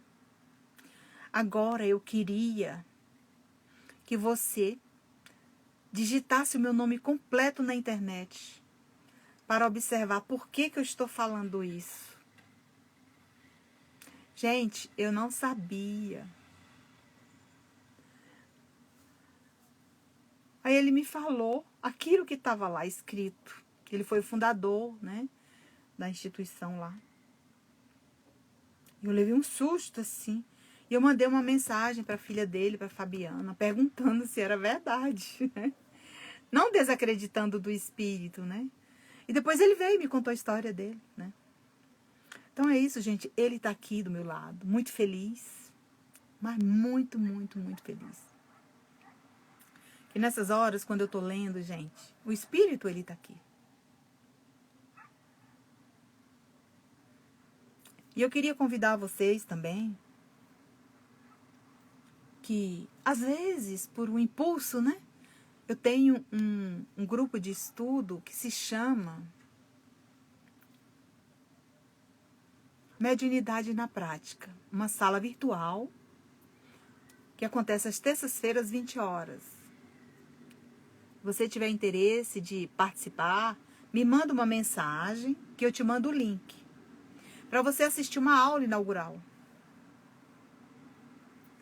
agora eu queria que você digitasse o meu nome completo na internet para observar por que eu estou falando isso. Gente, eu não sabia. Aí ele me falou aquilo que estava lá escrito. Ele foi o fundador, né, da instituição lá. Eu levei um susto, assim. E eu mandei uma mensagem para a filha dele, para Fabiana, perguntando se era verdade, né? Não desacreditando do espírito, né? E depois ele veio e me contou a história dele, né? Então é isso, gente. Ele está aqui do meu lado, muito feliz, mas muito, muito, muito feliz. E nessas horas, quando eu estou lendo, gente, o espírito, ele está aqui. E eu queria convidar vocês também, que às vezes, por um impulso, né? Eu tenho um grupo de estudo que se chama Mediunidade na Prática. Uma sala virtual que acontece às terças-feiras, 20 horas. Se você tiver interesse de participar, me manda uma mensagem que eu te mando o link. Para você assistir uma aula inaugural.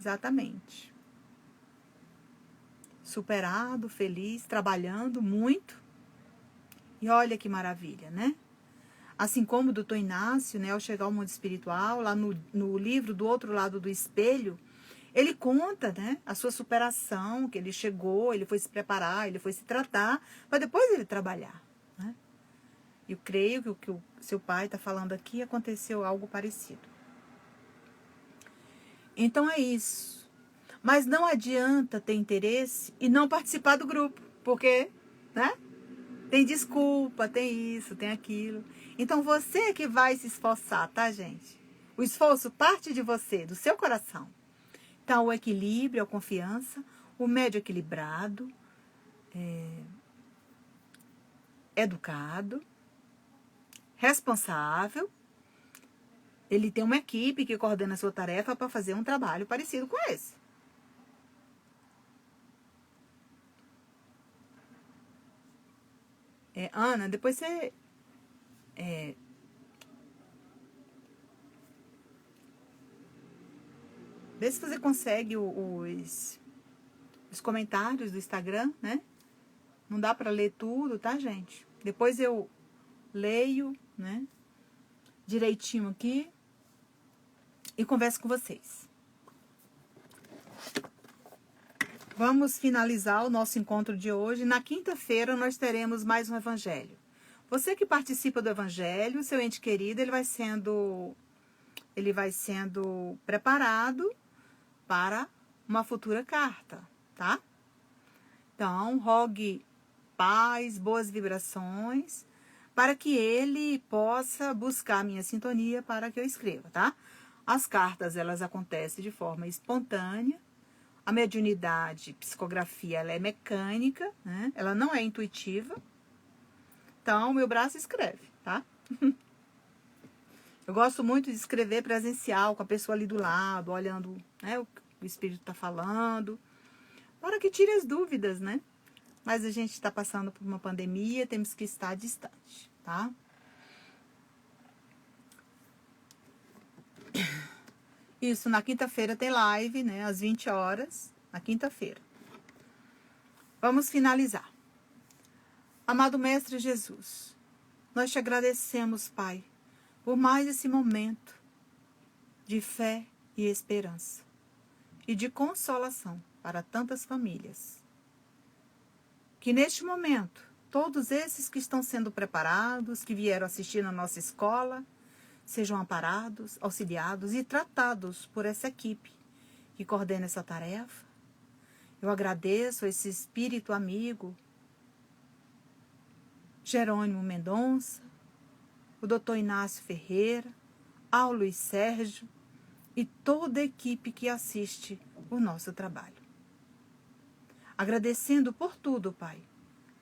Exatamente. Superado, feliz, trabalhando muito. E olha que maravilha, né? Assim como o doutor Inácio, né, ao chegar ao mundo espiritual, lá no livro Do Outro Lado do Espelho, ele conta, né, a sua superação, que ele chegou, ele foi se preparar, ele foi se tratar, para depois ele trabalhar, né? Eu creio que o que o seu pai está falando aqui aconteceu algo parecido. Então é isso. Mas não adianta ter interesse e não participar do grupo, porque, né? Tem desculpa, tem isso, tem aquilo. Então você que vai se esforçar, tá, gente? O esforço parte de você, do seu coração. Então, o equilíbrio, a confiança, o médio equilibrado, educado, responsável. Ele tem uma equipe que coordena a sua tarefa para fazer um trabalho parecido com esse. Ana, depois você vê se você consegue os comentários do Instagram, né? Não dá para ler tudo, tá, gente? Depois eu leio, né? Direitinho aqui e converso com vocês. Vamos finalizar o nosso encontro de hoje. Na quinta-feira nós teremos mais um evangelho. Você que participa do evangelho, seu ente querido, ele vai sendo preparado para uma futura carta, tá? Então, rogue paz, boas vibrações, para que ele possa buscar a minha sintonia para que eu escreva, tá? As cartas, elas acontecem de forma espontânea. A mediunidade, psicografia, ela é mecânica, né? Ela não é intuitiva. Então, meu braço escreve, tá? Eu gosto muito de escrever presencial, com a pessoa ali do lado, olhando, né, o que o espírito está falando, para que tire as dúvidas, né? Mas a gente está passando por uma pandemia, temos que estar distante, tá? Isso, na quinta-feira tem live, né? Às 20 horas, na quinta-feira. Vamos finalizar. Amado Mestre Jesus, nós te agradecemos, Pai, por mais esse momento de fé e esperança e de consolação para tantas famílias. Que neste momento, todos esses que estão sendo preparados, que vieram assistir na nossa escola, sejam amparados, auxiliados e tratados por essa equipe que coordena essa tarefa. Eu agradeço a esse espírito amigo, Jerônimo Mendonça, o Dr. Inácio Ferreira, ao Luiz Sérgio e toda a equipe que assiste o nosso trabalho. Agradecendo por tudo, Pai,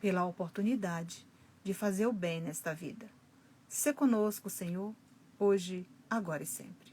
pela oportunidade de fazer o bem nesta vida. Se conosco, Senhor, hoje, agora e sempre.